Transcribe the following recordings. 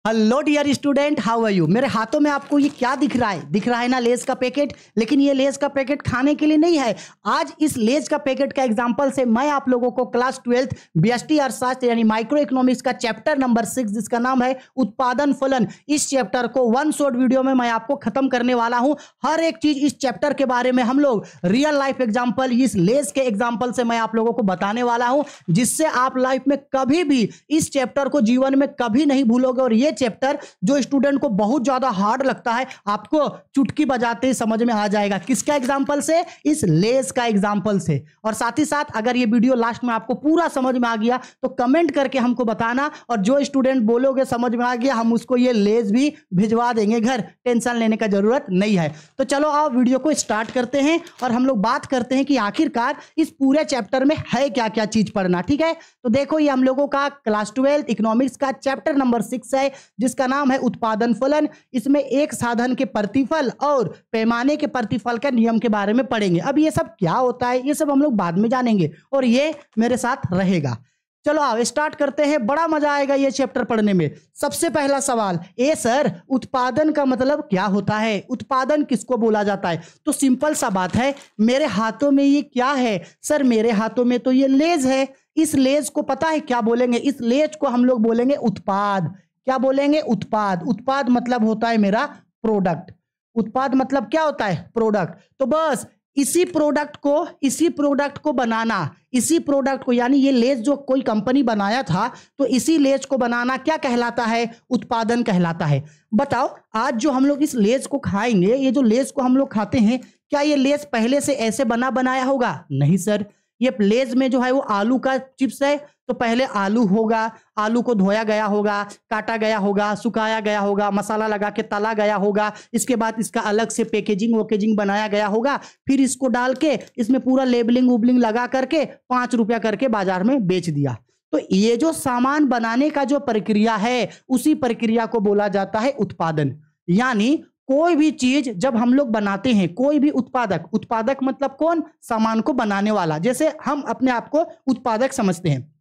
Hello dear student, how are you. मेरे हाथों में आपको ये क्या दिख रहा है? दिख रहा है ना लेज का पैकेट। लेकिन ये लेज का पैकेट खाने के लिए नहीं है। आज इस लेज का पैकेट का एग्जांपल से मैं आप लोगों को क्लास 12 बीएसटी अर्थशास्त्र यानी माइक्रो इकोनॉमिक्स का चैप्टर नंबर 6 जिसका नाम है उत्पादन फलन, इस चैप्टर को वन शॉर्ट वीडियो में मैं आपको खत्म करने वाला हूं। हर एक चीज इस चैप्टर के बारे में हम लोग रियल लाइफ एग्जाम्पल, इस लेज के एग्जाम्पल से मैं आप लोगों को बताने वाला हूं, जिससे आप लाइफ में कभी भी इस चैप्टर को जीवन में कभी नहीं भूलोगे। और ये चैप्टर जो स्टूडेंट को बहुत ज्यादा हार्ड लगता है, आपको चुटकी बजाते ही समझ में आ जाएगा। किसका एग्जांपल से? इस लेस का एग्जांपल से। और साथ ही साथ अगर ये वीडियो लास्ट में आपको पूरा समझ में आ गया तो कमेंट करके हमको बताना, और जो स्टूडेंट बोलोगे समझ में आ गया, हम उसको ये लेस भी भिजवा देंगे घर। टेंशन लेने का जरूरत नहीं है। तो चलो आओ वीडियो को स्टार्ट करते हैं और हम लोग बात करते हैं कि आखिरकार इस पूरे चैप्टर में है क्या क्या चीज पढ़ना। ठीक है, तो देखो ये हम लोगों का क्लास 12 इकोनॉमिक्स का चैप्टर नंबर 6 है, जिसका नाम है उत्पादन फलन। इसमें एक साधन के प्रतिफल और पैमाने के प्रतिफल के नियम के बारे में पढ़ेंगे। अब ये सब क्या होता है ये सब हम लोग बाद में जानेंगे, और ये मेरे साथ रहेगा। चलो आओ स्टार्ट करते हैं, बड़ा मजा आएगा ये चैप्टर पढ़ने में। सबसे पहला सवाल, ए सर उत्पादन का मतलब क्या होता है? उत्पादन किसको बोला जाता है? तो सिंपल सा बात है, मेरे हाथों में ये क्या है? सर मेरे हाथों में तो ये लेज है। इस लेज को पता है क्या बोलेंगे? इस लेज को हम लोग बोलेंगे उत्पाद। क्या बोलेंगे? उत्पाद। उत्पाद मतलब होता है मेरा प्रोडक्ट। उत्पाद मतलब क्या होता है? प्रोडक्ट। तो बस इसी प्रोडक्ट को बनाना, इसी प्रोडक्ट को, यानी ये लेज जो कोई कंपनी बनाया था, तो इसी लेज को बनाना क्या कहलाता है? उत्पादन कहलाता है। बताओ आज जो हम लोग इस लेज को खाएंगे, ये जो लेज को हम लोग खाते हैं, क्या ये लेज पहले से ऐसे बनाया होगा? नहीं सर। ये लेज में जो है वो आलू का चिप्स है, तो पहले आलू होगा, आलू को धोया गया होगा, काटा गया होगा, सुखाया गया होगा, मसाला लगा के तला गया होगा, इसके बाद इसका अलग से पैकेजिंग बनाया गया होगा, फिर इसको डाल के इसमें पूरा लेबलिंग उबलिंग लगा करके 5 रुपया करके बाजार में बेच दिया। तो ये जो सामान बनाने का जो प्रक्रिया है, उसी प्रक्रिया को बोला जाता है उत्पादन। यानी कोई भी चीज जब हम लोग बनाते हैं, कोई भी उत्पादक मतलब कौन? सामान को बनाने वाला। जैसे हम अपने आप को उत्पादक समझते हैं,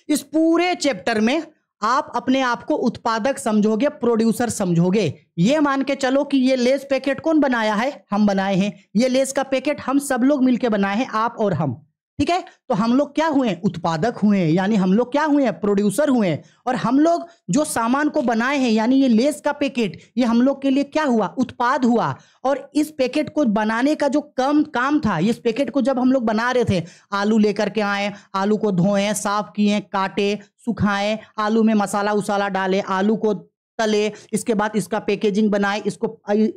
इस पूरे चैप्टर में आप अपने आप को उत्पादक समझोगे, प्रोड्यूसर समझोगे। ये मान के चलो कि ये लेस पैकेट कौन बनाया है? हम बनाए हैं। ये लेस का पैकेट हम सब लोग मिलकर बनाए हैं, आप और हम। ठीक है, तो हम लोग क्या हुए? उत्पादक हुए। यानी हम लोग क्या हुए? प्रोड्यूसर हुए। और हम लोग जो सामान को बनाए हैं, यानी ये लेस का पैकेट, ये हम लोग के लिए क्या हुआ? उत्पाद हुआ। और इस पैकेट को बनाने का जो काम था, इस पैकेट को जब हम लोग बना रहे थे, आलू लेकर के आए, आलू को धोए, साफ किए, काटे, सुखाए, आलू में मसाला उसाला डाले, आलू को तले, इसके बाद इसका पैकेजिंग बनाए, इसको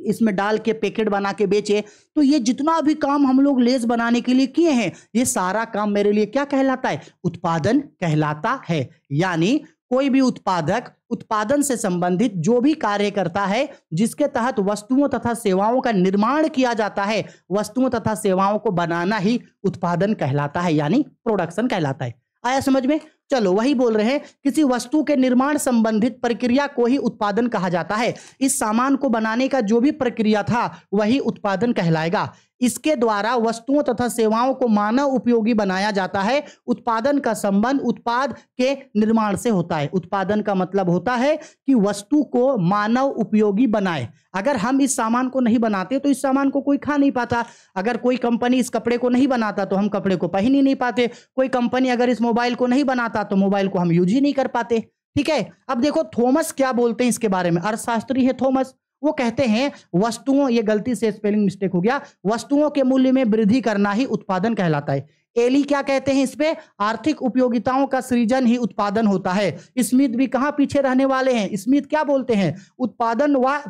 इसमें डाल के पैकेट बना के बेचे। तो ये जितना भी काम हम लोग लेस बनाने के लिए किए हैं, ये सारा काम मेरे लिए क्या कहलाता है? उत्पादन कहलाता है। यानी कोई भी उत्पादक उत्पादन से संबंधित जो भी कार्य करता है, जिसके तहत वस्तुओं तथा सेवाओं का निर्माण किया जाता है, वस्तुओं तथा सेवाओं को बनाना ही उत्पादन कहलाता है, यानी प्रोडक्शन कहलाता है। आया समझ में? चलो वही बोल रहे हैं, किसी वस्तु के निर्माण संबंधित प्रक्रिया को ही उत्पादन कहा जाता है। इस सामान को बनाने का जो भी प्रक्रिया था वही उत्पादन कहलाएगा। इसके द्वारा वस्तुओं तथा सेवाओं को मानव उपयोगी बनाया जाता है। उत्पादन का संबंध उत्पाद के निर्माण से होता है। उत्पादन का मतलब होता है कि वस्तु को मानव उपयोगी बनाए। अगर हम इस सामान को नहीं बनाते तो इस सामान को कोई खा नहीं पाता। अगर कोई कंपनी इस कपड़े को नहीं बनाता तो हम कपड़े को पहन ही नहीं पाते। कोई कंपनी अगर इस मोबाइल को नहीं बनाता तो मोबाइल को हम यूज ही नहीं कर पाते। ठीक है, अब देखो थॉमस क्या बोलते हैं इसके बारे में। अर्थशास्त्री है थॉमस। वो कहते हैं वस्तुओं, ये गलती से स्पेलिंग मिस्टेक हो गया, वस्तुओं के मूल्य में वृद्धि करना ही उत्पादन कहलाता है। एली क्या कहते हैं इस पे? आर्थिक उपयोगिताओं का सृजन ही उत्पादन होता है। स्मिथ भी कहां पीछे रहने वाले हैं? स्मिथ क्या बोलते हैं? उत्पादन वह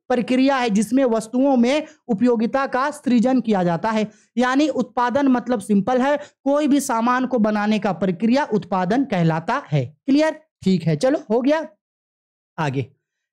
प्रक्रिया है जिसमें वस्तुओं में उपयोगिता का सृजन किया जाता है। यानी उत्पादन मतलब सिंपल है, कोई भी सामान को बनाने का प्रक्रिया उत्पादन कहलाता है। क्लियर? ठीक है, चलो हो गया। आगे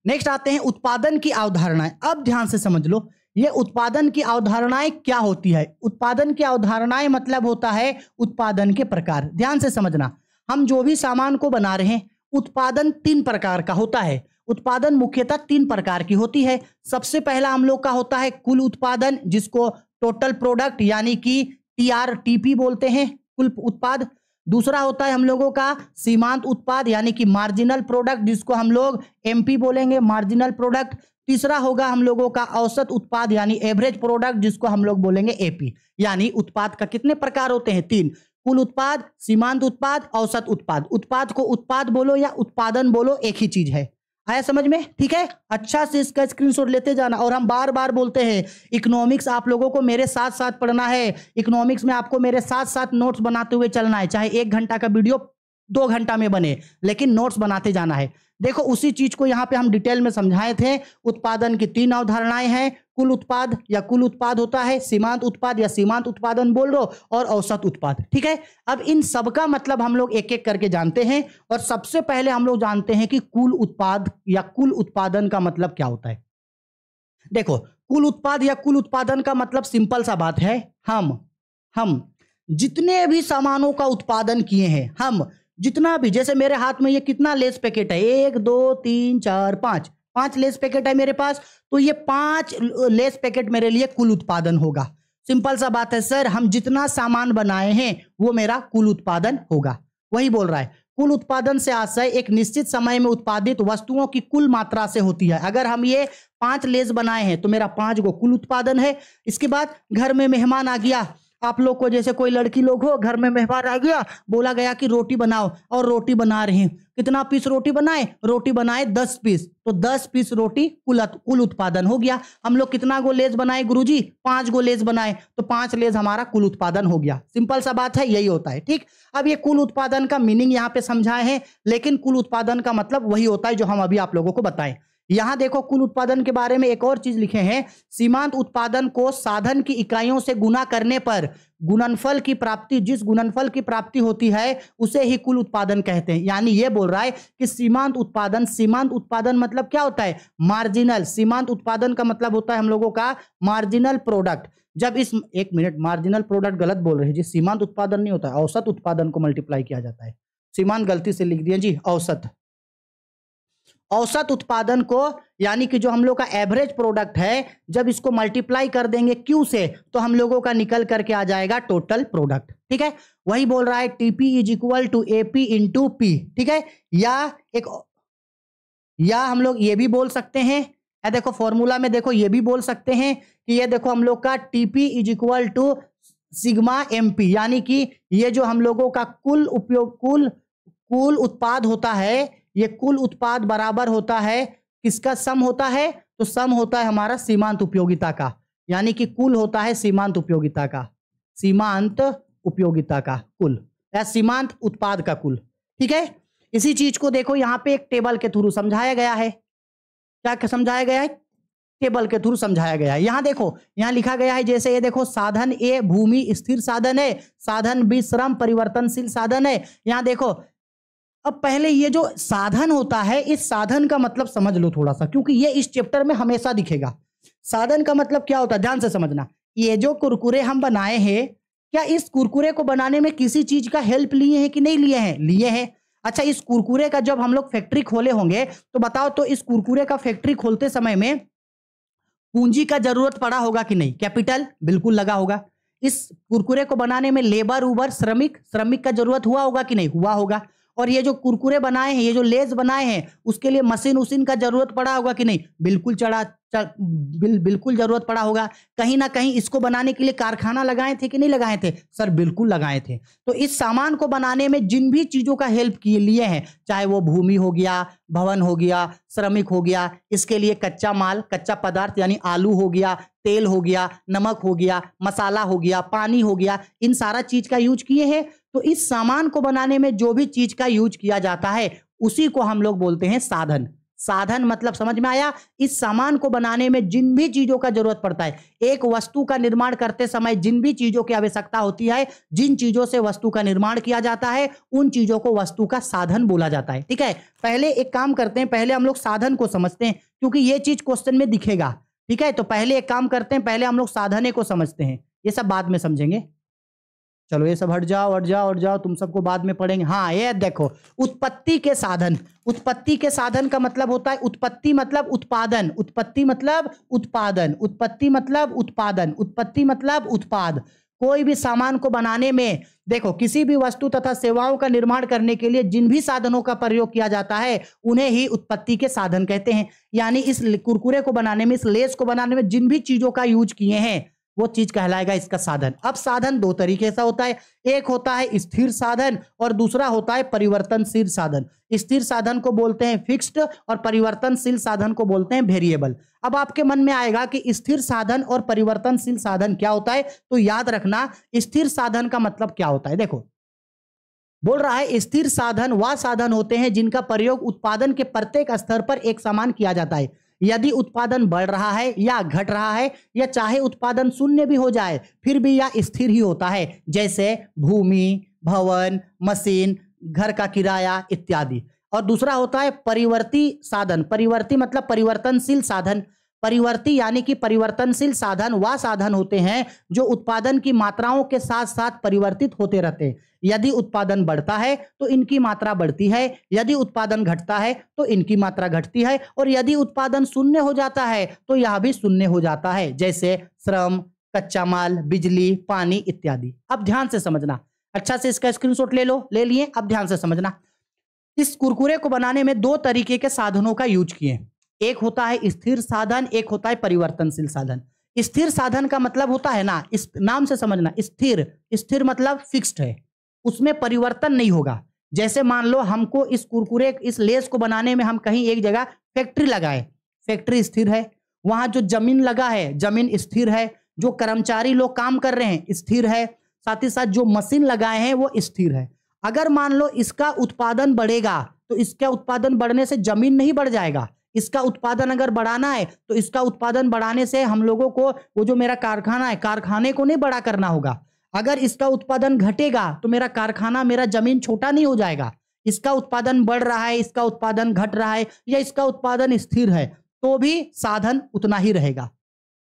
नेक्स्ट आते हैं उत्पादन की अवधारणाएं। अब ध्यान से समझ लो, ये उत्पादन की अवधारणाएं क्या होती है। उत्पादन की अवधारणाएं मतलब होता है उत्पादन के प्रकार। ध्यान से समझना, हम जो भी सामान को बना रहे हैं, उत्पादन 3 प्रकार का होता है। उत्पादन मुख्यतः 3 प्रकार की होती है। सबसे पहला हम लोग का होता है कुल उत्पादन, जिसको टोटल प्रोडक्ट यानी कि TRTP बोलते हैं, कुल उत्पाद। दूसरा होता है हम लोगों का सीमांत उत्पाद यानी कि मार्जिनल प्रोडक्ट, जिसको हम लोग एमपी बोलेंगे, मार्जिनल प्रोडक्ट। तीसरा होगा हम लोगों का औसत उत्पाद यानी एवरेज प्रोडक्ट, जिसको हम लोग बोलेंगे एपी। यानी उत्पाद का कितने प्रकार होते हैं? 3। कुल उत्पाद, सीमांत उत्पाद, औसत उत्पाद। उत्पाद को उत्पाद बोलो या उत्पादन बोलो, एक ही चीज है। आया समझ में? ठीक है, अच्छा से इसका स्क्रीनशॉट लेते जाना। और हम बार बार बोलते हैं इकोनॉमिक्स आप लोगों को मेरे साथ साथ पढ़ना है। इकोनॉमिक्स में आपको मेरे साथ साथ नोट्स बनाते हुए चलना है, चाहे 1 घंटा का वीडियो 2 घंटा में बने, लेकिन नोट्स बनाते जाना है। देखो उसी चीज को यहाँ पे हम डिटेल में समझाए थे। उत्पादन की 3 अवधारणाएं हैं। कुल उत्पाद या कुल उत्पाद होता है, सीमांत उत्पाद या सीमांत उत्पादन बोल लो, और औसत उत्पाद। ठीक है, अब इन सब का मतलब हम लोग एक एक करके जानते हैं। और सबसे पहले हम लोग जानते हैं कि कुल उत्पाद या कुल उत्पादन का मतलब क्या होता है। देखो कुल उत्पाद या कुल उत्पादन का मतलब सिंपल सा बात है, हम जितने भी सामानों का उत्पादन किए हैं, हम जितना भी, जैसे मेरे हाथ में ये कितना लेस पैकेट है, 1 2 3 4 5 लेस पैकेट है मेरे पास, तो ये 5 लेस पैकेट मेरे लिए कुल उत्पादन होगा। सिंपल सा बात है सर, हम जितना सामान बनाए हैं वो मेरा कुल उत्पादन होगा। वही बोल रहा है, कुल उत्पादन से आशय एक निश्चित समय में उत्पादित वस्तुओं की कुल मात्रा से होती है। अगर हम ये 5 लेस बनाए हैं तो मेरा 5 गो कुल उत्पादन है। इसके बाद घर में मेहमान आ गया, आप लोग को जैसे कोई लड़की लोग हो, घर में मेहमान आ गया, बोला गया कि रोटी बनाओ, और रोटी बना रहे हैं। कितना पीस रोटी बनाए? रोटी बनाए 10 पीस, तो 10 पीस रोटी कुल उत्पादन हो गया। हम लोग कितना गो लेस बनाए गुरुजी? 5 गो लेस बनाए, तो 5 लेस हमारा कुल उत्पादन हो गया। सिंपल सा बात है, यही होता है। ठीक, अब ये कुल उत्पादन का मीनिंग यहाँ पे समझाए हैं, लेकिन कुल उत्पादन का मतलब वही होता है जो हम अभी आप लोगों को बताएं। यहां देखो कुल उत्पादन के बारे में एक और चीज लिखे हैं, सीमांत उत्पादन को साधन की इकाइयों से गुना करने पर गुणनफल की प्राप्ति, जिस गुणनफल की प्राप्ति होती है उसे ही कुल उत्पादन कहते हैं। यानी ये बोल रहा है कि सीमांत उत्पादन मतलब क्या होता है? मार्जिनल। सीमांत उत्पादन का मतलब होता है हम लोगों का मार्जिनल प्रोडक्ट। जब इस, एक मिनट, मार्जिनल प्रोडक्ट गलत बोल रहे हैं जी, सीमांत उत्पादन नहीं होता है, औसत उत्पादन को मल्टीप्लाई किया जाता है। सीमांत गलती से लिख दिया जी, औसत उत्पादन को, यानी कि जो हम लोग का एवरेज प्रोडक्ट है, जब इसको मल्टीप्लाई कर देंगे क्यू से, तो हम लोगों का निकल करके आ जाएगा टोटल प्रोडक्ट। ठीक है, वही बोल रहा है TP is equal to AP into P. ठीक है, या हम लोग ये भी बोल सकते हैं, देखो फॉर्मूला में देखो ये भी बोल सकते हैं कि ये देखो हम लोग का TP is equal to sigma MP, यानी कि ये जो हम लोगों का कुल उत्पाद होता है, ये कुल उत्पाद बराबर होता है किसका? सम होता है, तो सम होता है हमारा सीमांत उपयोगिता का। यानी कि कुल होता है सीमांत उपयोगिता का कुल, या सीमांत उत्पाद का कुल। ठीक है, इसी चीज को देखो यहाँ पे एक टेबल के थ्रू समझाया गया है। क्या समझाया गया है? टेबल के थ्रू समझाया गया है। यहां देखो, यहां लिखा गया है, जैसे ये देखो, साधन ए भूमि स्थिर साधन है, साधन बी श्रम परिवर्तनशील साधन है। यहां देखो, अब पहले ये जो साधन होता है, इस साधन का मतलब समझ लो थोड़ा सा, क्योंकि ये इस चैप्टर में हमेशा दिखेगा। साधन का मतलब क्या होता है, ध्यान से समझना। ये जो कुरकुरे हम बनाए हैं, क्या इस कुरकुरे को बनाने में किसी चीज का हेल्प लिए हैं कि नहीं लिए हैं? लिए हैं। अच्छा, इस कुरकुरे का जब हम लोग फैक्ट्री खोले होंगे, तो बताओ तो इस कुरकुरे का फैक्ट्री खोलते समय में पूंजी का जरूरत पड़ा होगा कि नहीं? कैपिटल बिल्कुल लगा होगा। इस कुरकुरे को बनाने में लेबर श्रमिक का जरूरत हुआ होगा कि नहीं? हुआ होगा। और ये जो कुरकुरे बनाए हैं, ये जो लेस बनाए हैं, उसके लिए मशीन का जरूरत पड़ा होगा कि नहीं? बिल्कुल जरूरत पड़ा होगा। कहीं ना कहीं इसको बनाने के लिए कारखाना लगाए थे कि नहीं लगाए थे? सर बिल्कुल लगाए थे। तो इस सामान को बनाने में जिन भी चीजों का हेल्प लिए हैं, चाहे वो भूमि हो गया, भवन हो गया, श्रमिक हो गया, इसके लिए कच्चा माल, कच्चा पदार्थ यानी आलू हो गया, तेल हो गया, नमक हो गया, मसाला हो गया, पानी हो गया, इन सारा चीज का यूज किए हैं। तो इस सामान को बनाने में जो भी चीज का यूज किया जाता है, उसी को हम लोग बोलते हैं साधन। साधन मतलब समझ में आया? इस सामान को बनाने में जिन भी चीजों का जरूरत पड़ता है, एक वस्तु का निर्माण करते समय जिन भी चीजों की आवश्यकता होती है, जिन चीजों से वस्तु का निर्माण किया जाता है, उन चीजों को वस्तु का साधन बोला जाता है। ठीक है, पहले एक काम करते हैं, पहले हम लोग साधन को समझते हैं, क्योंकि ये चीज क्वेश्चन में दिखेगा। ठीक है, तो पहले एक काम करते हैं, पहले हम लोग साधने को समझते हैं, ये सब बाद में समझेंगे। चलो ये सब हट जाओ, तुम सबको बाद में पढ़ेंगे। हाँ, ये देखो, उत्पत्ति के साधन। उत्पत्ति के साधन का मतलब होता है, उत्पत्ति मतलब उत्पादन, उत्पत्ति मतलब उत्पादन, उत्पत्ति मतलब उत्पादन, उत्पत्ति मतलब उत्पाद। कोई भी सामान को बनाने में देखो, किसी भी वस्तु तथा सेवाओं का निर्माण करने के लिए जिन भी साधनों का प्रयोग किया जाता है उन्हें ही उत्पत्ति के साधन कहते हैं। यानी इस कुरकुरे को बनाने में, इस लेस को बनाने में जिन भी चीजों का यूज किए हैं वो चीज कहलाएगा इसका साधन। अब साधन दो तरीके से होता है, एक होता है स्थिर साधन और दूसरा होता है परिवर्तनशील साधन। स्थिर साधन को बोलते हैं फिक्स्ड और परिवर्तनशील साधन को बोलते हैं वेरिएबल। अब आपके मन में आएगा कि स्थिर साधन और परिवर्तनशील साधन क्या होता है, तो याद रखना स्थिर साधन का मतलब क्या होता है। देखो, बोल रहा है स्थिर साधन वह साधन होते हैं जिनका प्रयोग उत्पादन के प्रत्येक स्तर पर एक समान किया जाता है। यदि उत्पादन बढ़ रहा है या घट रहा है या चाहे उत्पादन शून्य भी हो जाए फिर भी यह स्थिर ही होता है, जैसे भूमि, भवन, मशीन, घर का किराया इत्यादि। और दूसरा होता है परिवर्ती साधन। परिवर्ती मतलब परिवर्तनशील साधन। परिवर्ती यानी कि परिवर्तनशील साधन वह साधन होते हैं जो उत्पादन की मात्राओं के साथ साथ परिवर्तित होते रहते हैं। यदि उत्पादन बढ़ता है तो इनकी मात्रा बढ़ती है, यदि उत्पादन घटता है तो इनकी मात्रा घटती है, और यदि उत्पादन शून्य हो जाता है तो यह भी शून्य हो जाता है, जैसे श्रम, कच्चा माल, बिजली, पानी इत्यादि। अब ध्यान से समझना, अच्छा से इसका स्क्रीनशॉट ले लो, ले लिए। अब ध्यान से समझना, इस कुरकुरे को बनाने में दो तरीके के साधनों का यूज किए। एक होता है स्थिर साधन, एक होता है परिवर्तनशील साधन। स्थिर साधन का मतलब होता है ना, इस नाम से समझना, स्थिर। स्थिर मतलब फिक्स्ड है, उसमें परिवर्तन नहीं होगा। जैसे मान लो हमको इस कुरकुरे, इस लेस को बनाने में हम कहीं एक जगह फैक्ट्री लगाए, फैक्ट्री स्थिर है। वहां जो जमीन लगा है, जमीन स्थिर है। जो कर्मचारी लोग काम कर रहे हैं स्थिर है। साथ ही साथ जो मशीन लगाए हैं वो स्थिर है। अगर मान लो इसका उत्पादन बढ़ेगा तो इसका उत्पादन बढ़ने से जमीन नहीं बढ़ जाएगा। इसका उत्पादन अगर बढ़ाना है तो इसका उत्पादन बढ़ाने से हम लोगों को वो जो मेरा कारखाना है, कारखाने को नहीं बड़ा करना होगा। अगर इसका उत्पादन घटेगा तो मेरा कारखाना, मेरा जमीन छोटा नहीं हो जाएगा। इसका उत्पादन बढ़ रहा है, इसका उत्पादन घट रहा है या इसका उत्पादन स्थिर है तो भी साधन उतना ही रहेगा।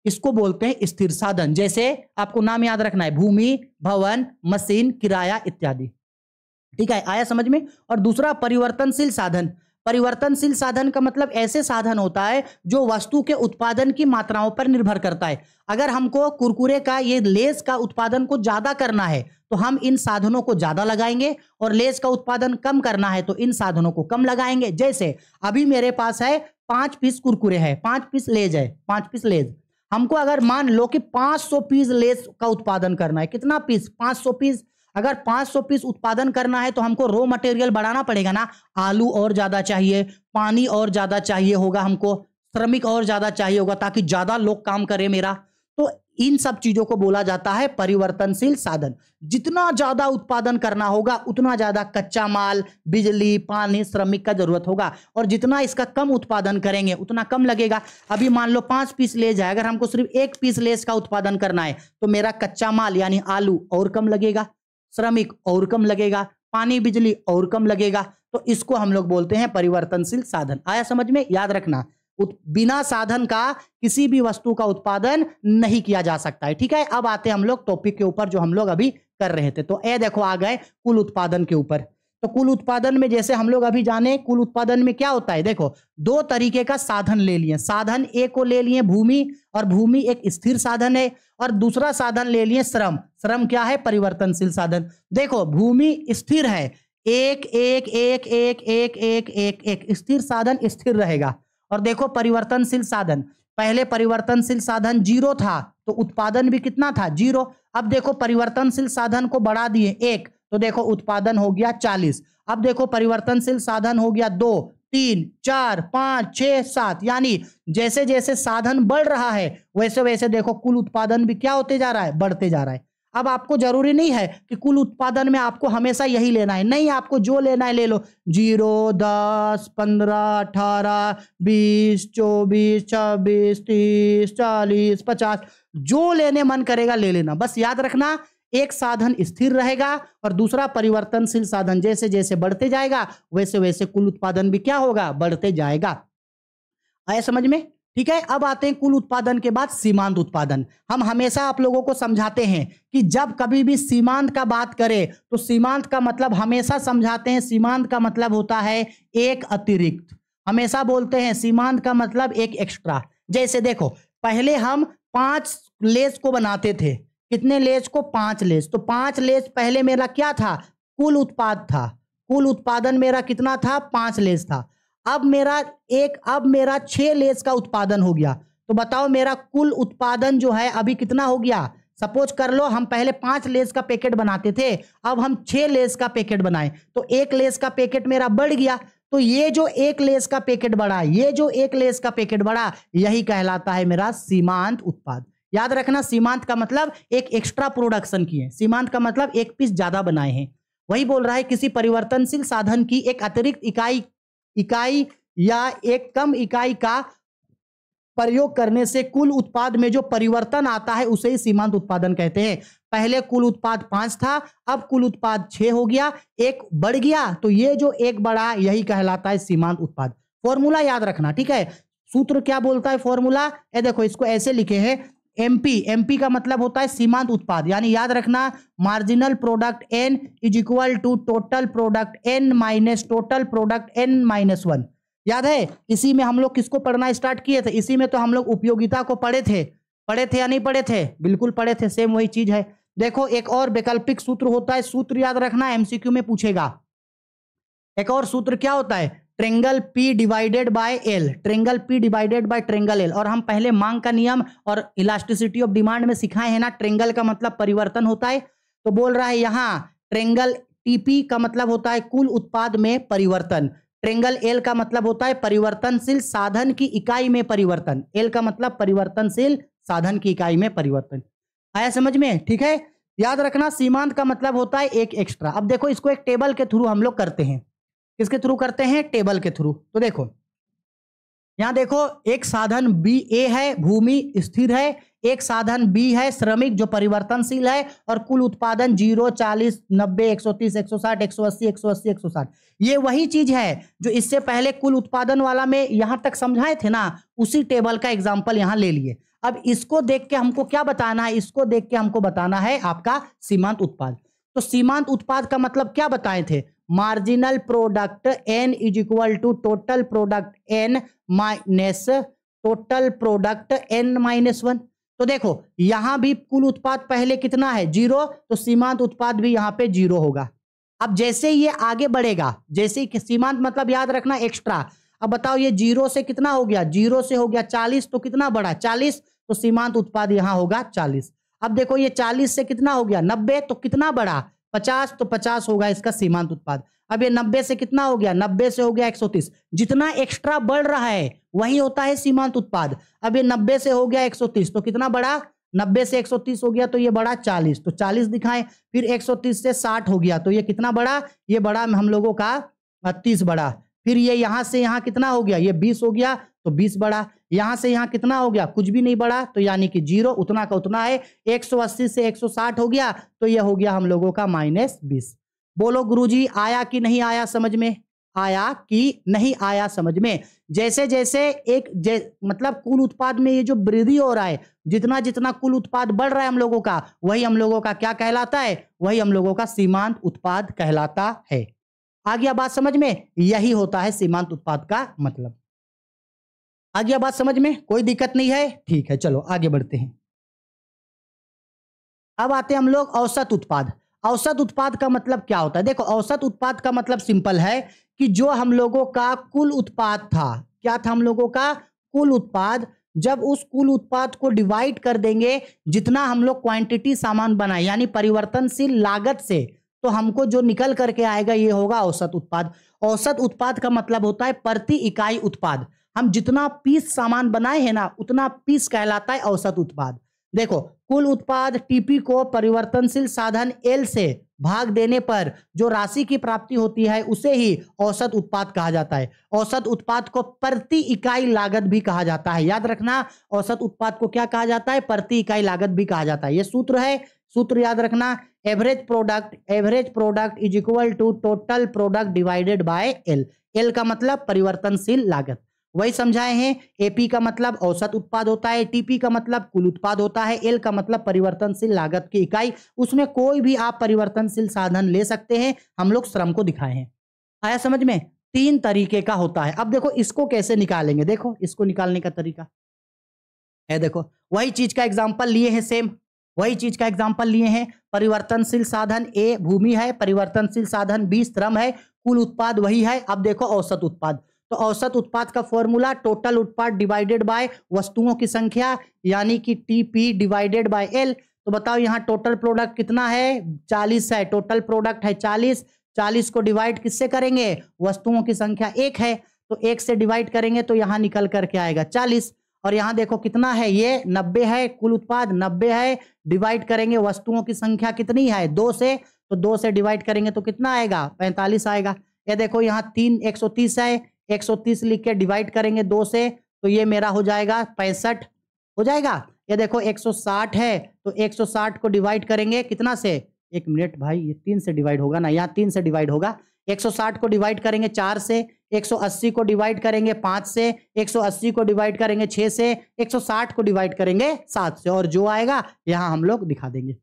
इसको बोलते हैं स्थिर साधन। जैसे आपको नाम याद रखना है, भूमि, भवन, मशीन, किराया इत्यादि। ठीक है, आया समझ में। और दूसरा परिवर्तनशील साधन। परिवर्तनशील साधन का मतलब ऐसे साधन होता है जो वस्तु के उत्पादन की मात्राओं पर निर्भर करता है। अगर हमको कुरकुरे का, ये लेस का उत्पादन को ज्यादा करना है तो हम इन साधनों को ज्यादा लगाएंगे, और लेस का उत्पादन कम करना है तो इन साधनों को कम लगाएंगे। जैसे अभी मेरे पास है 5 पीस कुरकुरे है, 5 पीस लेज है, 5 पीस लेज। हमको अगर मान लो कि 500 पीस लेस का उत्पादन करना है, कितना पीस? 500 पीस। अगर 500 पीस उत्पादन करना है तो हमको रॉ मटेरियल बढ़ाना पड़ेगा ना। आलू और ज्यादा चाहिए, पानी और ज्यादा चाहिए होगा, हमको श्रमिक और ज्यादा चाहिए होगा ताकि ज्यादा लोग काम करें मेरा। तो इन सब चीजों को बोला जाता है परिवर्तनशील साधन। जितना ज्यादा उत्पादन करना होगा उतना ज्यादा कच्चा माल, बिजली, पानी, श्रमिक का जरूरत होगा, और जितना इसका कम उत्पादन करेंगे उतना कम लगेगा। अभी मान लो 5 पीस लेज है, अगर हमको सिर्फ 1 पीस लेस का उत्पादन करना है तो मेरा कच्चा माल यानी आलू और कम लगेगा, श्रमिक और कम लगेगा, पानी, बिजली और कम लगेगा। तो इसको हम लोग बोलते हैं परिवर्तनशील साधन। आया समझ में? याद रखना, बिना साधन का किसी भी वस्तु का उत्पादन नहीं किया जा सकता है। ठीक है, अब आते हैं हम लोग टॉपिक के ऊपर जो हम लोग अभी कर रहे थे। तो ये देखो आ गए कुल उत्पादन के ऊपर। तो कुल उत्पादन में जैसे हम लोग अभी जाने, कुल उत्पादन में क्या होता है। देखो, दो तरीके का साधन ले लिए। साधन एक को ले लिए भूमि, और भूमि एक स्थिर साधन है, और दूसरा साधन ले लिए श्रम। श्रम क्या है? परिवर्तनशील साधन। देखो, भूमि स्थिर है, एक एक एक एक एक एक एक एक स्थिर साधन स्थिर रहेगा। और देखो परिवर्तनशील साधन, पहले परिवर्तनशील साधन 0 था तो उत्पादन भी कितना था? 0। अब देखो परिवर्तनशील साधन को बढ़ा दिए 1, तो देखो उत्पादन हो गया 40। अब देखो परिवर्तनशील साधन हो गया 2, 3, 4, 5, 6, 7। यानी जैसे जैसे साधन बढ़ रहा है वैसे वैसे देखो कुल उत्पादन भी क्या होते जा रहा है? बढ़ते जा रहा है। अब आपको जरूरी नहीं है कि कुल उत्पादन में आपको हमेशा यही लेना है, नहीं, आपको जो लेना है ले लो। 0, 10, 15, 18, 20, 24, 26, 30, 40, 50, जो लेने मन करेगा ले लेना। बस याद रखना, एक साधन स्थिर रहेगा और दूसरा परिवर्तनशील साधन जैसे जैसे बढ़ते जाएगा वैसे वैसे कुल उत्पादन भी क्या होगा? बढ़ते जाएगा। आया समझ में? ठीक है, अब आते हैं कुल उत्पादन के बाद सीमांत उत्पादन। हम हमेशा आप लोगों को समझाते हैं कि जब कभी भी सीमांत का बात करें तो सीमांत का मतलब हमेशा समझाते हैं, सीमांत का मतलब होता है एक अतिरिक्त। हमेशा बोलते हैं सीमांत का मतलब एक एक्स्ट्रा। जैसे देखो, पहले हम 5 लेस को बनाते थे, कितने लेज को? 5 लेज। तो 5 लेज पहले मेरा क्या था? कुल उत्पाद था। कुल उत्पादन मेरा कितना था? 5 लेज था। अब मेरा 6 लेज का उत्पादन हो गया। तो बताओ मेरा कुल उत्पादन जो है अभी कितना हो गया? सपोज कर लो हम पहले 5 लेज का पैकेट बनाते थे, अब हम 6 लेज का पैकेट बनाए, तो 1 लेज का पैकेट मेरा बढ़ गया। तो ये जो 1 लेज का पैकेट बढ़ा, ये जो 1 लेज का पैकेट बढ़ा, यही कहलाता है मेरा सीमांत उत्पाद। याद रखना, सीमांत का मतलब एक एक्स्ट्रा प्रोडक्शन किए, सीमांत का मतलब एक पीस ज्यादा बनाए हैं। वही बोल रहा है किसी परिवर्तनशील साधन की एक अतिरिक्त इकाई या एक कम इकाई का प्रयोग करने से कुल उत्पाद में जो परिवर्तन आता है उसे ही सीमांत उत्पादन कहते हैं। पहले कुल उत्पाद 5 था, अब कुल उत्पाद 6 हो गया, 1 बढ़ गया, तो ये जो 1 बढ़ा यही कहलाता है सीमांत उत्पाद। फॉर्मूला याद रखना, ठीक है। सूत्र क्या बोलता है फॉर्मूला? ये देखो, इसको ऐसे लिखे हैं, एमपी का मतलब होता है सीमांत उत्पाद, यानी याद रखना marginal product N is equal to total product N minus total product N minus 1। याद है इसी में हम लोग किसको पढ़ना स्टार्ट किए थे? इसी में तो हम लोग उपयोगिता को पढ़े थे या नहीं पढ़े थे? बिल्कुल पढ़े थे, सेम वही चीज है। देखो एक और वैकल्पिक सूत्र होता है, सूत्र याद रखना, एमसीक्यू में पूछेगा। एक और सूत्र क्या होता है? Triangle P divided by L, triangle P divided by triangle L. और हम पहले मांग का नियम और इलास्टिसिटी ऑफ डिमांड में सिखाए हैं ना, ट्रेंगल का मतलब परिवर्तन होता है। तो बोल रहा है यहाँ ट्रेंगल TP का मतलब होता है कुल उत्पाद में परिवर्तन, ट्रेंगल एल का मतलब होता है परिवर्तनशील साधन की इकाई में परिवर्तन। एल का मतलब परिवर्तनशील साधन की इकाई में परिवर्तन। आया समझ में? ठीक है, याद रखना सीमांत का मतलब होता है एक एक्स्ट्रा। अब देखो इसको एक टेबल के थ्रू हम लोग करते हैं। किसके थ्रू करते हैं? टेबल के थ्रू। तो देखो यहां देखो, एक साधन बी ए है, भूमि स्थिर है, एक साधन बी है श्रमिक जो परिवर्तनशील है, और कुल उत्पादन 0, 40, 90, 130, 160, 180, 180, 160। ये वही चीज है जो इससे पहले कुल उत्पादन वाला में यहां तक समझाए थे ना, उसी टेबल का एग्जांपल यहां ले लिए। अब इसको देख के हमको क्या बताना है? इसको देख के हमको बताना है आपका सीमांत उत्पाद। तो सीमांत उत्पाद का मतलब क्या बताए थे? Marginal product N is equal to total product N minus total product N minus 1। तो देखो यहां भी कुल उत्पाद पहले कितना है? 0, तो सीमांत उत्पाद भी यहां पे 0 होगा। अब जैसे ये आगे बढ़ेगा, जैसे ही सीमांत मतलब याद रखना एक्स्ट्रा। अब बताओ ये 0 से कितना हो गया? 0 से हो गया 40, तो कितना बढ़ा? 40, तो सीमांत उत्पाद यहां होगा 40। अब देखो ये 40 से कितना हो गया? 90, तो कितना बढ़ा? 50, तो 50 होगा इसका सीमांत उत्पाद। अब ये 90 से कितना हो गया? 90 से हो गया 130। जितना एक्स्ट्रा बढ़ रहा है वही होता है सीमांत उत्पाद। अब ये 90 से हो गया 130, तो कितना बढ़ा? 90 से 130 हो गया, तो ये बढ़ा 40, तो 40 दिखाएं। फिर 130 से 60 हो गया, तो ये कितना बढ़ा? ये बढ़ा हम लोगों का 30 बढ़ा। फिर ये यहां से यहां कितना हो गया? ये 20 हो गया, तो 20 बढ़ा। यहां से यहां कितना हो गया? कुछ भी नहीं बढ़ा, तो यानी कि 0, उतना का उतना है। 180 से 160 हो गया, तो ये हो गया हम लोगों का -20। बोलो गुरुजी आया कि नहीं आया समझ में? आया कि नहीं आया समझ में? जैसे जैसे मतलब कुल उत्पाद में ये जो वृद्धि हो रहा है, जितना जितना कुल उत्पाद बढ़ रहा है हम लोगों का, वही हम लोगों का क्या कहलाता है? वही हम लोगों का सीमांत उत्पाद कहलाता है। आ गया बात समझ में? यही होता है सीमांत उत्पाद का मतलब। आ गया बात समझ में? कोई दिक्कत नहीं है? ठीक है, चलो आगे बढ़ते हैं। अब आते हैं हम लोग औसत उत्पाद। औसत उत्पाद का मतलब क्या होता है? देखो औसत उत्पाद का मतलब सिंपल है कि जो हम लोगों का कुल उत्पाद था, क्या था हम लोगों का? कुल उत्पाद। जब उस कुल उत्पाद को डिवाइड कर देंगे, जितना हम लोग क्वांटिटी सामान बनाए यानी परिवर्तनशील लागत से, तो हमको जो निकल करके आएगा ये होगा औसत उत्पाद। औसत उत्पाद का मतलब होता है प्रति इकाई उत्पाद। हम जितना पीस सामान बनाए हैं ना, उतना पीस कहलाता है औसत उत्पाद। देखो कुल उत्पाद टीपी को परिवर्तनशील साधन एल से भाग देने पर जो राशि की प्राप्ति होती है उसे ही औसत उत्पाद कहा जाता है। औसत उत्पाद को प्रति इकाई लागत भी कहा जाता है। याद रखना, औसत उत्पाद को क्या कहा जाता है? प्रति इकाई लागत भी कहा जाता है। ये सूत्र है, सूत्र याद रखना, average product is equal to total product divided by L. L का मतलब परिवर्तनशील लागत, वही समझाए हैं। एपी का मतलब औसत उत्पाद होता है, टीपी का मतलब कुल उत्पाद होता है, एल का मतलब परिवर्तनशील लागत की इकाई। उसमें कोई भी आप परिवर्तनशील साधन ले सकते हैं, हम लोग श्रम को दिखाए हैं। आया समझ में? 3 तरीके का होता है। अब देखो इसको कैसे निकालेंगे, देखो इसको निकालने का तरीका है। देखो वही चीज का एग्जाम्पल लिए हैं, सेम वही चीज का एग्जांपल लिए हैं। परिवर्तनशील साधन ए भूमि है, परिवर्तनशील साधन बी श्रम है, कुल उत्पाद वही है। अब देखो औसत उत्पाद, तो औसत उत्पाद का फॉर्मूला टोटल उत्पाद डिवाइडेड बाय वस्तुओं की संख्या यानी कि टीपी डिवाइडेड बाय एल। तो बताओ यहाँ टोटल प्रोडक्ट कितना है, 40 है, टोटल प्रोडक्ट है 40, 40 को डिवाइड किससे करेंगे, वस्तुओं की संख्या 1 है, तो 1 से डिवाइड करेंगे तो यहाँ निकल करके आएगा 40। और यहाँ देखो कितना है, ये 90 है, कुल उत्पाद 90 है, डिवाइड करेंगे वस्तुओं की संख्या कितनी है 2 से, तो 2 से डिवाइड करेंगे तो कितना आएगा 45 आएगा। ये देखो यहाँ 130 है, 130 लिख के डिवाइड करेंगे 2 से तो ये मेरा हो जाएगा 65 हो जाएगा। ये देखो 160 है, तो 160 को डिवाइड करेंगे कितना से, 1 मिनट भाई, ये 3 से डिवाइड होगा ना, यहाँ 3 से डिवाइड होगा। 160 को डिवाइड करेंगे 4 से, 180 को डिवाइड करेंगे 5 से, 180 को डिवाइड करेंगे 6 से, 160 को डिवाइड करेंगे 7 से, और जो आएगा यहाँ हम लोग दिखा देंगे।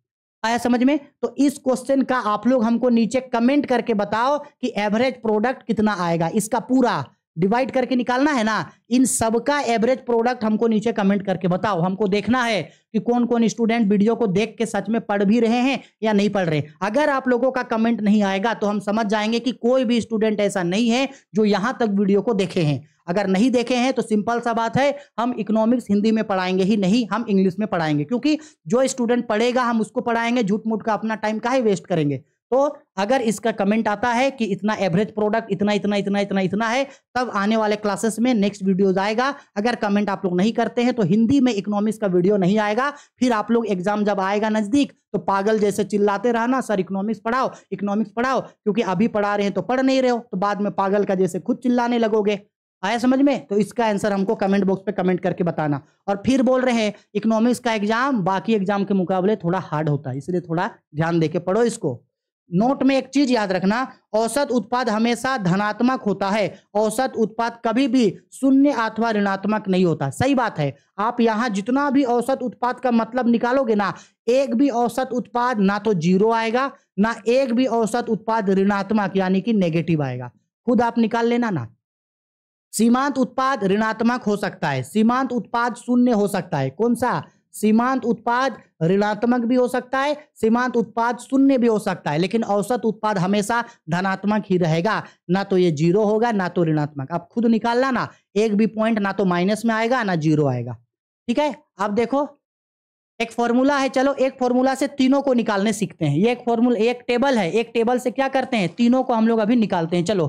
आया समझ में? तो इस क्वेश्चन का आप लोग हमको नीचे कमेंट करके बताओ कि एवरेज प्रोडक्ट कितना आएगा, इसका पूरा डिवाइड करके निकालना है ना, इन सबका एवरेज प्रोडक्ट हमको नीचे कमेंट करके बताओ। हमको देखना है कि कौन कौन स्टूडेंट वीडियो को देख के सच में पढ़ भी रहे हैं या नहीं पढ़ रहे। अगर आप लोगों का कमेंट नहीं आएगा तो हम समझ जाएंगे कि कोई भी स्टूडेंट ऐसा नहीं है जो यहां तक वीडियो को देखे हैं। अगर नहीं देखे हैं तो सिंपल सा बात है, हम इकोनॉमिक्स हिंदी में पढ़ाएंगे ही नहीं, हम इंग्लिश में पढ़ाएंगे, क्योंकि जो स्टूडेंट पढ़ेगा हम उसको पढ़ाएंगे, झूठ मूठ का अपना टाइम काहे वेस्ट करेंगे। तो अगर इसका कमेंट आता है कि इतना एवरेज प्रोडक्ट इतना इतना इतना इतना इतना है, तब आने वाले क्लासेस में नेक्स्ट वीडियोज आएगा। अगर कमेंट आप लोग नहीं करते हैं तो हिंदी में इकोनॉमिक्स का वीडियो नहीं आएगा। फिर आप लोग एग्जाम जब आएगा नजदीक तो पागल जैसे चिल्लाते रहना, सर इकोनॉमिक्स पढ़ाओ इकोनॉमिक्स पढ़ाओ, क्योंकि अभी पढ़ा रहे हैं तो पढ़ नहीं रहे हो, तो बाद में पागल का जैसे खुद चिल्लाने लगोगे। आया समझ में? तो इसका आंसर हमको कमेंट बॉक्स पे कमेंट करके बताना। और फिर बोल रहे हैं इकोनॉमिक्स का एग्जाम बाकी एग्जाम के मुकाबले थोड़ा हार्ड होता है, इसलिए थोड़ा ध्यान देके पढ़ो इसको। नोट में एक चीज याद रखना, औसत उत्पाद हमेशा धनात्मक होता है, औसत उत्पाद कभी भी शून्य अथवा ऋणात्मक नहीं होता। सही बात है। आप यहां जितना भी औसत उत्पाद का मतलब निकालोगे ना, एक भी औसत उत्पाद ना तो जीरो आएगा, ना एक भी औसत उत्पाद ऋणात्मक यानी कि नेगेटिव आएगा। खुद आप निकाल लेना ना। सीमांत उत्पाद ऋणात्मक हो सकता है, सीमांत उत्पाद शून्य हो सकता है। कौन सा? सीमांत उत्पाद ऋणात्मक भी हो सकता है, सीमांत उत्पाद शून्य भी हो सकता है, लेकिन औसत उत्पाद हमेशा धनात्मक ही रहेगा, ना तो ये जीरो होगा ना तो ऋणात्मक। आप खुद निकालना ना, एक भी पॉइंट ना तो माइनस में आएगा ना जीरो आएगा। ठीक है, अब देखो एक फॉर्मूला है, चलो एक फॉर्मूला से तीनों को निकालने सीखते हैं। ये एक फॉर्मूला, एक टेबल है, एक टेबल से क्या करते हैं, तीनों को हम लोग अभी निकालते हैं। चलो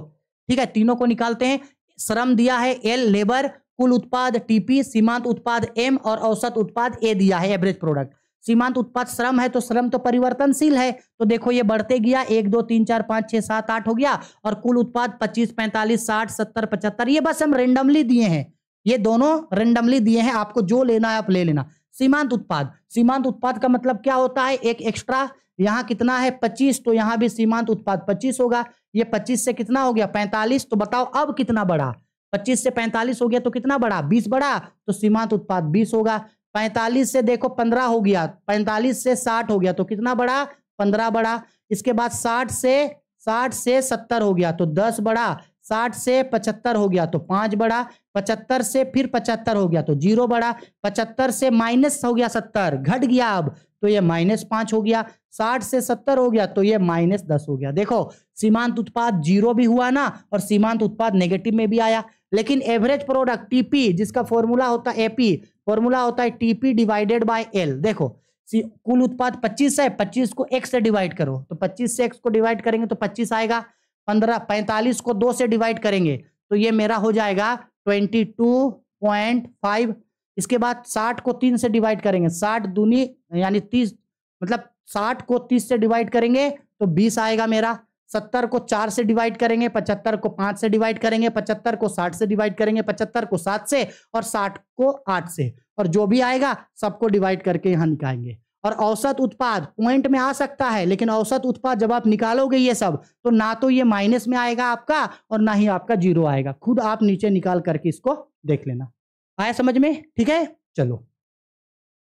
ठीक है, तीनों को निकालते हैं। श्रम दिया है एल लेबर, कुल उत्पाद टीपी, सीमांत उत्पाद एम और औसत उत्पाद ए दिया है एवरेज प्रोडक्ट। सीमांत उत्पाद श्रम है तो श्रम तो परिवर्तनशील है, तो देखो ये बढ़ते गया, 1 2 3 4 5 6 7 8 हो गया। और कुल उत्पाद 25 45 60 70 75, ये बस हम रेंडमली दिए हैं, ये दोनों रेंडमली दिए हैं, आपको जो लेना है आप ले लेना। सीमांत उत्पाद, सीमांत उत्पाद का मतलब क्या होता है, एक एक्स्ट्रा, यहाँ कितना है 25, तो यहाँ भी सीमांत उत्पाद 25 होगा। ये 25 से कितना हो गया 45, तो बताओ अब कितना बढ़ा, 25 से 45 हो गया तो कितना बढ़ा 20 बढ़ा, तो सीमांत उत्पाद 20 होगा। 45 से देखो 15 हो गया, 45 से 60 हो गया तो कितना बढ़ा 15 बढ़ा। इसके बाद 60 से 70 हो गया तो 10 बढ़ा, 60 से 75 हो गया तो 5 बढ़ा, 75 से फिर 75 हो गया तो 0 बढ़ा, 75 से माइनस हो गया 70 घट गया अब, तो ये -5 हो गया, 60 से 70 हो गया तो ये -10 हो गया। देखो सीमांत उत्पाद 0 भी हुआ ना और सीमांत उत्पाद नेगेटिव में भी आया, लेकिन एवरेज प्रोडक्ट टीपी, जिसका फॉर्मूला होता है एपी, फॉर्मूला होता है टीपी डिवाइडेड बाय एल। देखो कुल उत्पाद 25 है, 25 को x से डिवाइड करो, तो 25 से x को डिवाइड करेंगे तो 25 आएगा। 45 को 2 से डिवाइड करेंगे तो ये मेरा हो जाएगा 22.5। इसके बाद 60 को 3 से डिवाइड करेंगे, 60 दूनी यानी 30, मतलब 60 को 30 से डिवाइड करेंगे तो 20 आएगा मेरा। 70 को 4 से डिवाइड करेंगे, 75 को 5 से डिवाइड करेंगे, 75 को 60 से डिवाइड करेंगे, 75 को 7 से और 60 को 8 से, और जो भी आएगा सबको डिवाइड करके यहाँ निकालेंगे। और औसत उत्पाद पॉइंट में आ सकता है, लेकिन औसत उत्पाद जब आप निकालोगे ये सब तो ना तो ये माइनस में आएगा आपका और ना ही आपका जीरो आएगा। खुद आप नीचे निकाल करके इसको देख लेना। आया समझ में? ठीक है, चलो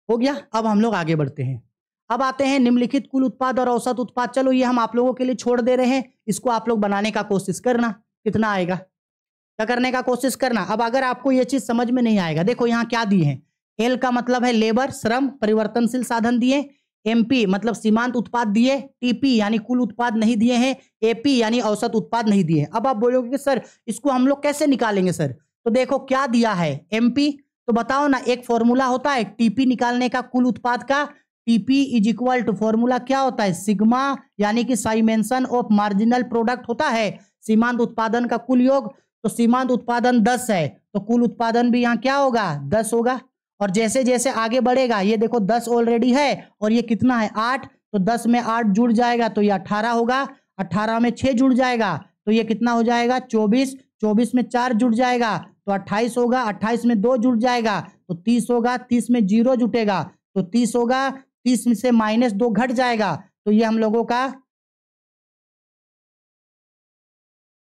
हो गया। अब हम लोग आगे बढ़ते हैं। अब आते हैं निम्नलिखित कुल उत्पाद और औसत उत्पाद। चलो ये हम आप लोगों के लिए छोड़ दे रहे हैं, इसको आप लोग बनाने का कोशिश करना, कितना आएगा क्या करने का कोशिश करना। अब अगर आपको ये चीज समझ में नहीं आएगा, देखो यहाँ क्या दिए हैं, एल का मतलब है लेबर श्रम परिवर्तनशील साधन दिए, एमपी मतलब सीमांत उत्पाद दिए, टीपी यानी कुल उत्पाद नहीं दिए हैं, एपी यानी औसत उत्पाद नहीं दिए हैं। अब आप बोलोगे कि सर इसको हम लोग कैसे निकालेंगे सर? तो देखो क्या दिया है, एमपी, तो बताओ ना, एक फॉर्मूला होता है टीपी निकालने का कुल उत्पाद का। TP is equal to, formula क्या होता है, सिग्मा यानी कि साइमेंशन ऑफ मार्जिनल प्रोडक्ट होता है, सीमांत उत्पादन का कुल योग। तो सीमांत उत्पादन 10 है, तो कुल उत्पादन भी यहाँ क्या होगा, 10 होगा। और जैसे जैसे आगे बढ़ेगा, ये देखो 10 ऑलरेडी है और ये कितना है 8, तो 10 में 8 जुड़ जाएगा तो ये 18 होगा, 18 में 6 जुड़ जाएगा तो ये कितना हो जाएगा 24, 24 में 4 जुड़ जाएगा तो 28 होगा, 28 में 2 जुड़ जाएगा तो 30 होगा, 30 में 0 जुटेगा तो 30 होगा, 30 में से -2 घट जाएगा तो ये हम लोगों का,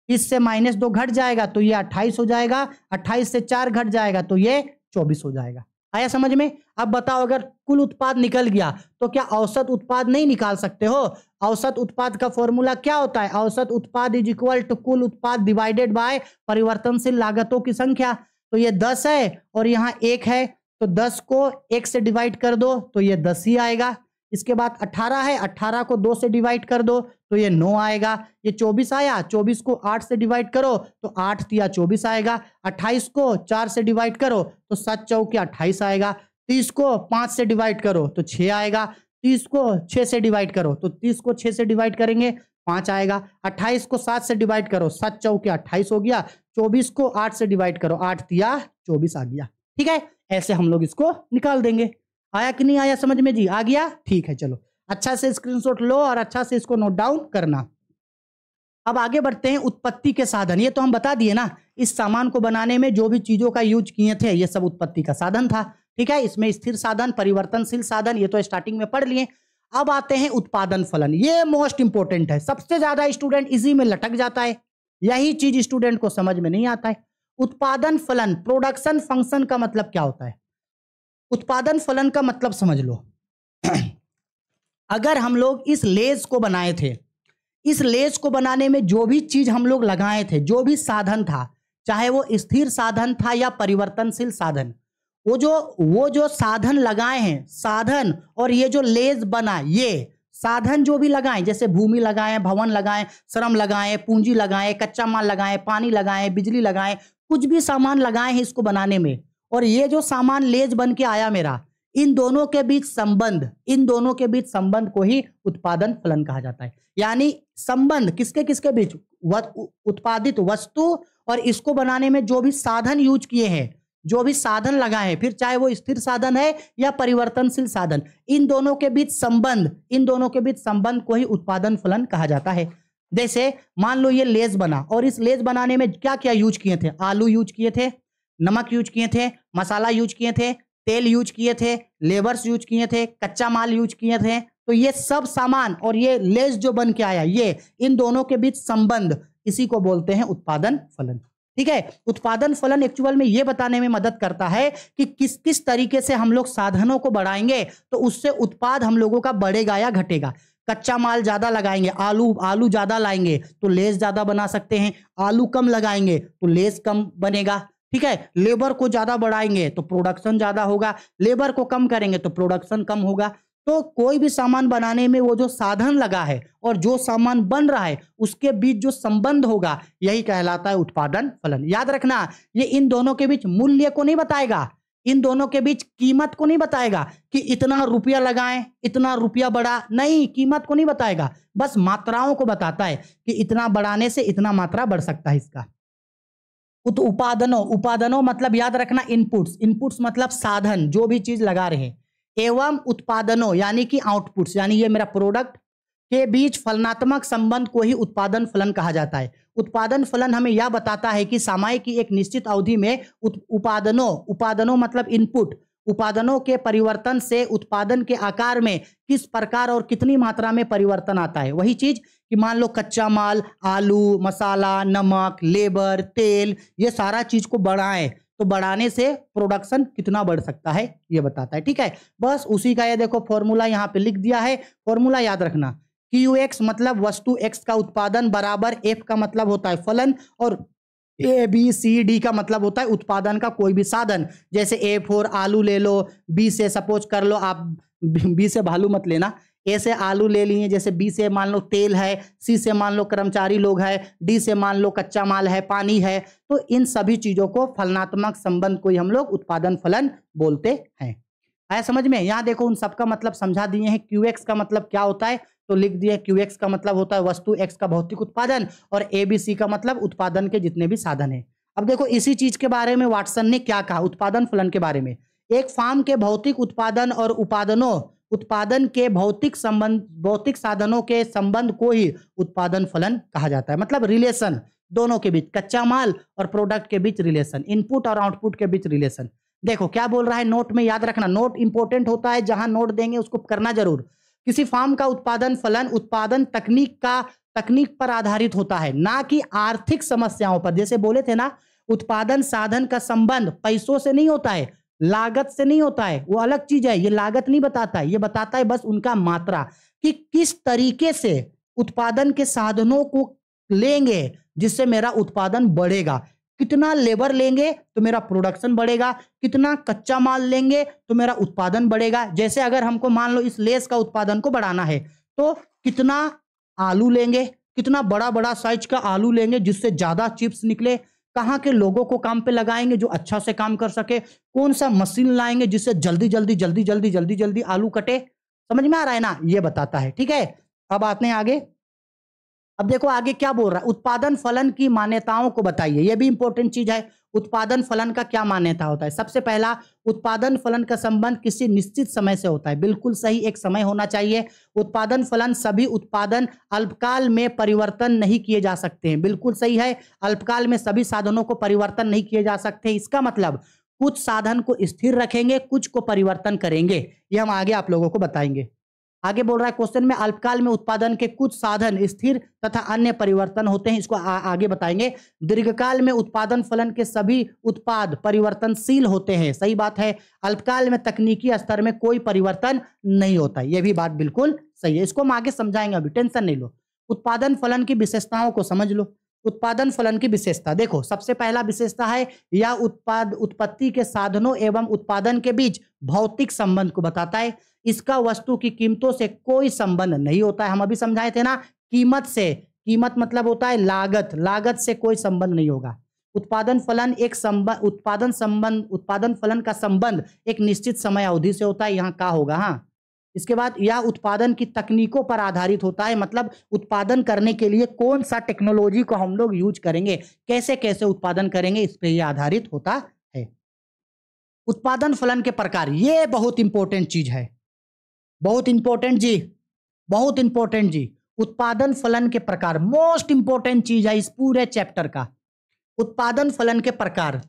इससे -2 घट जाएगा तो ये 28 हो जाएगा, 28 से 4 घट जाएगा तो ये 24 हो जाएगा। आया समझ में? अब बताओ अगर कुल उत्पाद निकल गया तो क्या औसत उत्पाद नहीं निकाल सकते हो? औसत उत्पाद का फॉर्मूला क्या होता है, औसत उत्पाद इज इक्वल टू कुल उत्पाद डिवाइडेड बाय परिवर्तनशील लागतों की संख्या। तो ये 10 है और यहाँ 1 है, तो 10 को 1 से डिवाइड कर दो तो ये 10 ही आएगा। इसके बाद 18 है, 18 को 2 से डिवाइड कर दो तो ये 9 आएगा। ये 24 आया, 24 को 8 से डिवाइड करो तो 8 तिया 24 आएगा। 28 को 4 से डिवाइड करो तो 7 चौके 28 आएगा। 30 को 5 से डिवाइड करो तो 6 आएगा। 30 को 6 से डिवाइड करो तो 30 को 6 से डिवाइड करेंगे 5 आएगा। 28 को 7 से डिवाइड करो, 7 चौके 28 हो गया। 24 को 8 से डिवाइड करो, 8 तिया 24 आ गया। ठीक है, ऐसे हम लोग इसको निकाल देंगे। आया कि नहीं आया समझ में जी? आ गया? ठीक है, चलो अच्छा से स्क्रीनशॉट लो और अच्छा से इसको नोट डाउन करना। अब आगे बढ़ते हैं, उत्पत्ति के साधन। ये तो हम बता दिए ना, इस सामान को बनाने में जो भी चीजों का यूज किए थे ये सब उत्पत्ति का साधन था। ठीक है, इसमें स्थिर साधन, परिवर्तनशील साधन, ये तो स्टार्टिंग में पढ़ लिए। अब आते हैं उत्पादन फलन। ये मोस्ट इंपोर्टेंट है, सबसे ज्यादा स्टूडेंट इसी में लटक जाता है, यही चीज स्टूडेंट को समझ में नहीं आता है। उत्पादन फलन, प्रोडक्शन फंक्शन का मतलब क्या होता है? उत्पादन फलन का मतलब समझ लो। अगर हम लोग इस लेस को बनाए थे, इस लेस को बनाने में जो भी चीज हम लोग लगाए थे, जो भी साधन था, चाहे वो स्थिर साधन था या परिवर्तनशील साधन, वो जो साधन लगाए हैं, साधन और ये जो लेस बना, ये साधन जो भी लगाए, जैसे भूमि लगाए, भवन लगाए, श्रम लगाए, पूंजी लगाए, कच्चा माल लगाए, पानी लगाए, बिजली लगाए, कुछ भी सामान लगाए हैं इसको बनाने में, और ये जो सामान लेज बन के आया मेरा, इन दोनों के बीच संबंध, इन दोनों के बीच संबंध को ही उत्पादन फलन कहा जाता है। यानी संबंध किसके किसके बीच, उत्पादित वस्तु और इसको बनाने में जो भी साधन यूज किए हैं, जो भी साधन लगाए हैं, फिर चाहे वो स्थिर साधन है या परिवर्तनशील साधन, इन दोनों के बीच संबंध, इन दोनों के बीच संबंध को ही उत्पादन फलन कहा जाता है। जैसे मान लो ये लेस बना, और इस लेस बनाने में क्या क्या यूज किए थे, आलू यूज किए थे, नमक यूज किए थे, मसाला यूज किए थे, तेल यूज किए थे, लेबर्स यूज किए थे, कच्चा माल यूज किए थे, तो ये सब सामान और ये लेस जो बन के आया, ये इन दोनों के बीच संबंध, इसी को बोलते हैं उत्पादन फलन। ठीक है, उत्पादन फलन एक्चुअल में ये बताने में मदद करता है कि किस किस तरीके से हम लोग साधनों को बढ़ाएंगे तो उससे उत्पाद हम लोगों का बढ़ेगा या घटेगा। कच्चा माल ज्यादा लगाएंगे, आलू ज्यादा लाएंगे तो लेस ज्यादा बना सकते हैं, आलू कम लगाएंगे तो लेस कम बनेगा। ठीक है, लेबर को ज्यादा बढ़ाएंगे तो प्रोडक्शन ज्यादा होगा, लेबर को कम करेंगे तो प्रोडक्शन कम होगा। तो कोई भी सामान बनाने में वो जो साधन लगा है और जो सामान बन रहा है उसके बीच जो संबंध होगा, यही कहलाता है उत्पादन फलन। याद रखना, ये इन दोनों के बीच मूल्य को नहीं बताएगा, इन दोनों के बीच कीमत को नहीं बताएगा कि इतना रुपया लगाएं, इतना रुपया बढ़ा, नहीं, कीमत को नहीं बताएगा, बस मात्राओं को बताता है कि इतना बढ़ाने से इतना मात्रा बढ़ सकता है इसका। उपादानों मतलब याद रखना इनपुट्स मतलब साधन, जो भी चीज लगा रहे हैं, एवं उत्पादनों यानी कि आउटपुट्स, यानी ये मेरा प्रोडक्ट के बीच फलनात्मक संबंध को ही उत्पादन फलन कहा जाता है। उत्पादन फलन हमें यह बताता है कि समय की एक निश्चित अवधि में उपादानों मतलब इनपुट, उपादानों के परिवर्तन से उत्पादन के आकार में किस प्रकार और कितनी मात्रा में परिवर्तन आता है। वही चीज कि मान लो कच्चा माल, आलू, मसाला, नमक, लेबर, तेल, ये सारा चीज को बढ़ाएं तो बढ़ाने से प्रोडक्शन कितना बढ़ सकता है ये बताता है। ठीक है, बस उसी का ये देखो फॉर्मूला यहाँ पे लिख दिया है। फॉर्मूला याद रखना, QX मतलब वस्तु X का उत्पादन बराबर F का मतलब होता है फलन, और ABCD का मतलब होता है उत्पादन का कोई भी साधन। जैसे A फॉर आलू ले लो, B से सपोज कर लो आप बी से भालू मत लेना। ए से आलू ले लिए, जैसे बी से मान लो तेल है, सी से मान लो कर्मचारी लोग है, डी से मान लो कच्चा माल है, पानी है। तो इन सभी चीजों को फलनात्मक संबंध को ही हम लोग उत्पादन फलन बोलते हैं। आया समझ में? यहाँ देखो उन सबका मतलब समझा दिए हैं। क्यूएक्स का मतलब क्या होता है तो लिख दिए, क्यूएक्स का मतलब होता है वस्तु एक्स का भौतिक उत्पादन, और एबीसी का मतलब उत्पादन के जितने भी साधन है। अब देखो इसी चीज के बारे में वाटसन ने क्या कहा उत्पादन फलन के बारे में। एक फार्म के भौतिक उत्पादन और उत्पादन के भौतिक साधनों के संबंध को ही उत्पादन फलन कहा जाता है। मतलब रिलेशन दोनों के बीच, कच्चा माल और प्रोडक्ट के बीच रिलेशन, इनपुट और आउटपुट के बीच रिलेशन। देखो क्या बोल रहा है नोट में, याद रखना नोट इंपॉर्टेंट होता है, जहां नोट देंगे उसको करना जरूर। किसी फार्म का उत्पादन फलन उत्पादन तकनीक पर आधारित होता है, ना कि आर्थिक समस्याओं पर। जैसे बोले थे ना, उत्पादन साधन का संबंध पैसों से नहीं होता है, लागत से नहीं होता है, वो अलग चीज है। ये लागत नहीं बताता है, ये बताता है बस उनका मात्रा, कि किस तरीके से उत्पादन के साधनों को लेंगे जिससे मेरा उत्पादन बढ़ेगा। कितना लेबर लेंगे तो मेरा प्रोडक्शन बढ़ेगा, कितना कच्चा माल लेंगे तो मेरा उत्पादन बढ़ेगा। जैसे अगर हमको मान लो इस लेस का उत्पादन को बढ़ाना है तो कितना आलू लेंगे, कितना बड़ा बड़ा साइज का आलू लेंगे जिससे ज्यादा चिप्स निकले, कहाँ के लोगों को काम पे लगाएंगे जो अच्छा से काम कर सके, कौन सा मशीन लाएंगे जिससे जल्दी जल्दी आलू कटे। समझ में आ रहा है ना? ये बताता है। ठीक है, अब आते हैं आगे। अब देखो आगे क्या बोल रहा है, उत्पादन फलन की मान्यताओं को बताइए। यह भी इंपॉर्टेंट चीज है। उत्पादन फलन का क्या मान्यता होता है? सबसे पहला, उत्पादन फलन का संबंध किसी निश्चित समय से होता है। बिल्कुल सही, एक समय होना चाहिए। उत्पादन फलन सभी उत्पादन अल्पकाल में परिवर्तन नहीं किए जा सकते हैं। बिल्कुल सही है, अल्पकाल में सभी साधनों को परिवर्तन नहीं किए जा सकते। इसका मतलब कुछ साधन को स्थिर रखेंगे, कुछ को परिवर्तन करेंगे। ये हम आगे आप लोगों को बताएंगे। आगे बोल रहा है क्वेश्चन में, अल्पकाल में उत्पादन के कुछ साधन स्थिर तथा अन्य परिवर्तन होते हैं। इसको आगे बताएंगे। दीर्घकाल में उत्पादन फलन के सभी उत्पाद परिवर्तनशील होते हैं। सही बात है, अल्पकाल में तकनीकी स्तर में कोई परिवर्तन नहीं होता। यह भी बात बिल्कुल सही है। इसको हम आगे समझाएंगे, अभी टेंशन नहीं लो। उत्पादन फलन की विशेषताओं को समझ लो। उत्पादन फलन की विशेषता देखो, सबसे पहला विशेषता है यह उत्पत्ति के साधनों एवं उत्पादन के बीच भौतिक संबंध को बताता है। इसका वस्तु की कीमतों से कोई संबंध नहीं होता है। हम अभी समझाए थे ना, कीमत से, कीमत मतलब होता है लागत, लागत से कोई संबंध नहीं होगा। उत्पादन फलन उत्पादन फलन का संबंध एक निश्चित समय अवधि से होता है। यहाँ का होगा, हाँ। इसके बाद यह उत्पादन की तकनीकों पर आधारित होता है। मतलब उत्पादन करने के लिए कौन सा टेक्नोलॉजी को हम लोग यूज करेंगे, कैसे कैसे उत्पादन करेंगे, इस पे यह आधारित होता है। उत्पादन फलन के प्रकार, ये बहुत इंपॉर्टेंट चीज है, बहुत इंपॉर्टेंट जी, बहुत इंपॉर्टेंट जी। उत्पादन फलन के प्रकार मोस्ट इंपॉर्टेंट चीज है इस पूरे चैप्टर का। उत्पादन फलन के प्रकार,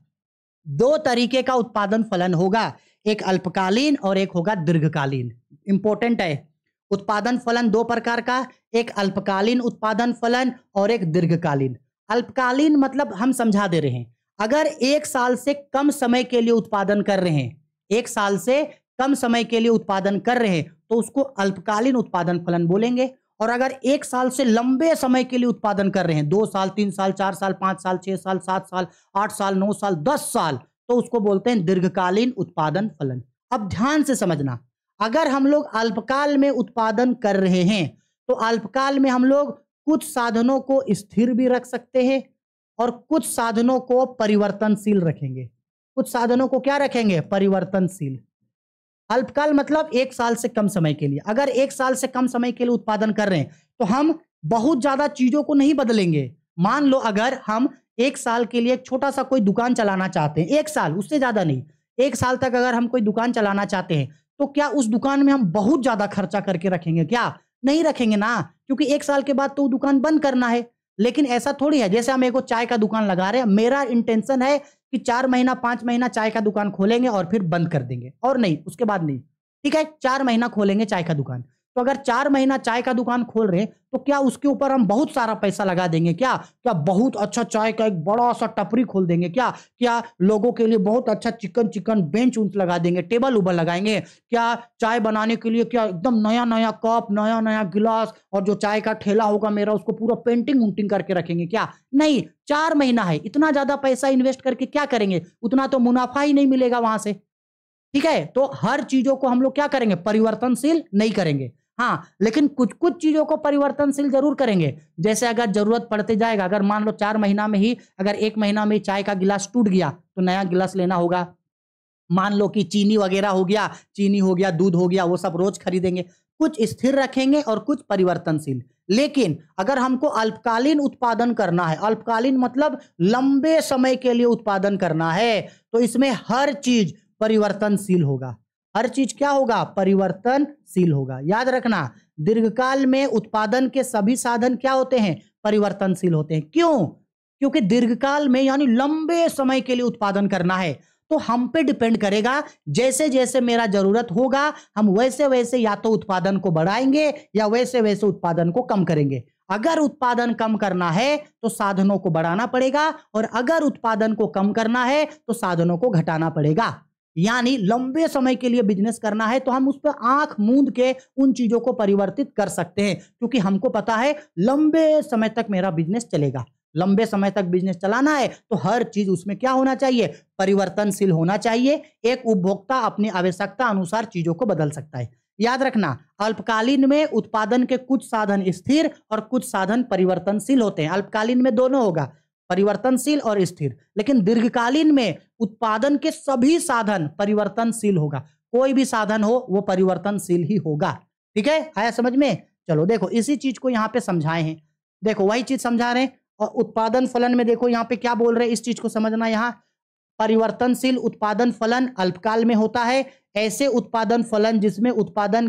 दो तरीके का उत्पादन फलन होगा, एक अल्पकालीन और एक होगा दीर्घकालीन। इंपॉर्टेंट है। उत्पादन फलन दो प्रकार का, एक अल्पकालीन उत्पादन फलन और एक दीर्घकालीन। अल्पकालीन मतलब हम समझा दे रहे हैं, अगर एक साल से कम समय के लिए उत्पादन कर रहे हैं, एक साल से कम समय के लिए उत्पादन कर रहे हैं तो उसको अल्पकालीन उत्पादन फलन बोलेंगे। और अगर एक साल से लंबे समय के लिए उत्पादन कर रहे हैं, 2 साल 3 साल 4 साल 5 साल 6 साल 7 साल 8 साल 9 साल 10 साल, तो उसको बोलते हैं दीर्घकालीन उत्पादन फलन। अब ध्यान से समझना, अगर हम लोग अल्पकाल में उत्पादन कर रहे हैं तो अल्पकाल में हम लोग कुछ साधनों को स्थिर भी रख सकते हैं और कुछ साधनों को परिवर्तनशील रखेंगे। कुछ साधनों को क्या रखेंगे? परिवर्तनशील। अल्पकाल मतलब एक साल से कम समय के लिए। अगर एक साल से कम समय के लिए उत्पादन कर रहे हैं तो हम बहुत ज्यादा चीजों को नहीं बदलेंगे। मान लो अगर हम एक साल के लिए एक छोटा सा कोई दुकान चलाना चाहते हैं, एक साल, उससे ज्यादा नहीं, एक साल तक अगर हम कोई दुकान चलाना चाहते हैं तो क्या उस दुकान में हम बहुत ज्यादा खर्चा करके रखेंगे? क्या नहीं रखेंगे ना, क्योंकि एक साल के बाद तो वो दुकान बंद करना है। लेकिन ऐसा थोड़ी है, जैसे हम एक चाय का दुकान लगा रहे हैं, मेरा इंटेंशन है कि 4 महीना 5 महीना चाय का दुकान खोलेंगे और फिर बंद कर देंगे, और नहीं, उसके बाद नहीं। ठीक है, 4 महीना खोलेंगे चाय का दुकान। तो अगर 4 महीना चाय का दुकान खोल रहे हैं तो क्या उसके ऊपर हम बहुत सारा पैसा लगा देंगे? क्या क्या बहुत अच्छा चाय का एक बड़ा सा टपरी खोल देंगे? क्या क्या लोगों के लिए बहुत अच्छा चिकन बेंच उंच लगा देंगे, टेबल उबल लगाएंगे? क्या चाय बनाने के लिए क्या एकदम नया नया कप, नया नया गिलास, और जो चाय का ठेला होगा मेरा उसको पूरा पेंटिंग उंटिंग करके रखेंगे? क्या नहीं। 4 महीना है, इतना ज्यादा पैसा इन्वेस्ट करके क्या करेंगे? उतना तो मुनाफा ही नहीं मिलेगा वहां से। ठीक है, तो हर चीजों को हम लोग क्या करेंगे, परिवर्तनशील नहीं करेंगे। हाँ, लेकिन कुछ कुछ चीजों को परिवर्तनशील जरूर करेंगे। जैसे अगर जरूरत पड़ते जाएगा, अगर मान लो 4 महीना में ही, अगर 1 महीना में चाय का गिलास टूट गया तो नया गिलास लेना होगा। मान लो कि चीनी वगैरह हो गया, चीनी हो गया, दूध हो गया, वो सब रोज खरीदेंगे। कुछ स्थिर रखेंगे और कुछ परिवर्तनशील। लेकिन अगर हमको अल्पकालीन उत्पादन करना है, अल्पकालीन मतलब लंबे समय के लिए उत्पादन करना है, तो इसमें हर चीज परिवर्तनशील होगा। हर चीज क्या होगा, परिवर्तनशील होगा। याद रखना, दीर्घकाल में उत्पादन के सभी साधन क्या होते हैं, परिवर्तनशील होते हैं। क्यों? क्योंकि दीर्घकाल में यानी लंबे समय के लिए उत्पादन करना है, तो हम पे डिपेंड करेगा। जैसे जैसे मेरा जरूरत होगा, हम वैसे वैसे या तो उत्पादन को बढ़ाएंगे या वैसे वैसे उत्पादन को कम करेंगे। अगर उत्पादन कम करना है तो साधनों को बढ़ाना पड़ेगा, और अगर उत्पादन को कम करना है तो साधनों को घटाना पड़ेगा। यानी लंबे समय के लिए बिजनेस करना है तो हम उस पर आंख मूंद के उन चीजों को परिवर्तित कर सकते हैं, क्योंकि हमको पता है लंबे समय तक मेरा बिजनेस चलेगा। लंबे समय तक बिजनेस चलाना है तो हर चीज उसमें क्या होना चाहिए, परिवर्तनशील होना चाहिए। एक उपभोक्ता अपनी आवश्यकता अनुसार चीजों को बदल सकता है। याद रखना, अल्पकालीन में उत्पादन के कुछ साधन स्थिर और कुछ साधन परिवर्तनशील होते हैं। अल्पकालीन में दोनों होगा, परिवर्तनशील और स्थिर। लेकिन दीर्घकालीन में उत्पादन के सभी साधन परिवर्तनशील होगा। कोई भी साधन हो वो परिवर्तनशील ही होगा। ठीक है, आया समझ में? चलो देखो, इसी चीज को यहाँ पे समझाए हैं। देखो वही चीज समझा रहे हैं। और उत्पादन फलन में देखो यहाँ पे क्या बोल रहे हैं, इस चीज को समझना। यहाँ परिवर्तनशील उत्पादन फलन अल्पकाल में होता है। ऐसे उत्पादन फलन जिसमें उत्पादन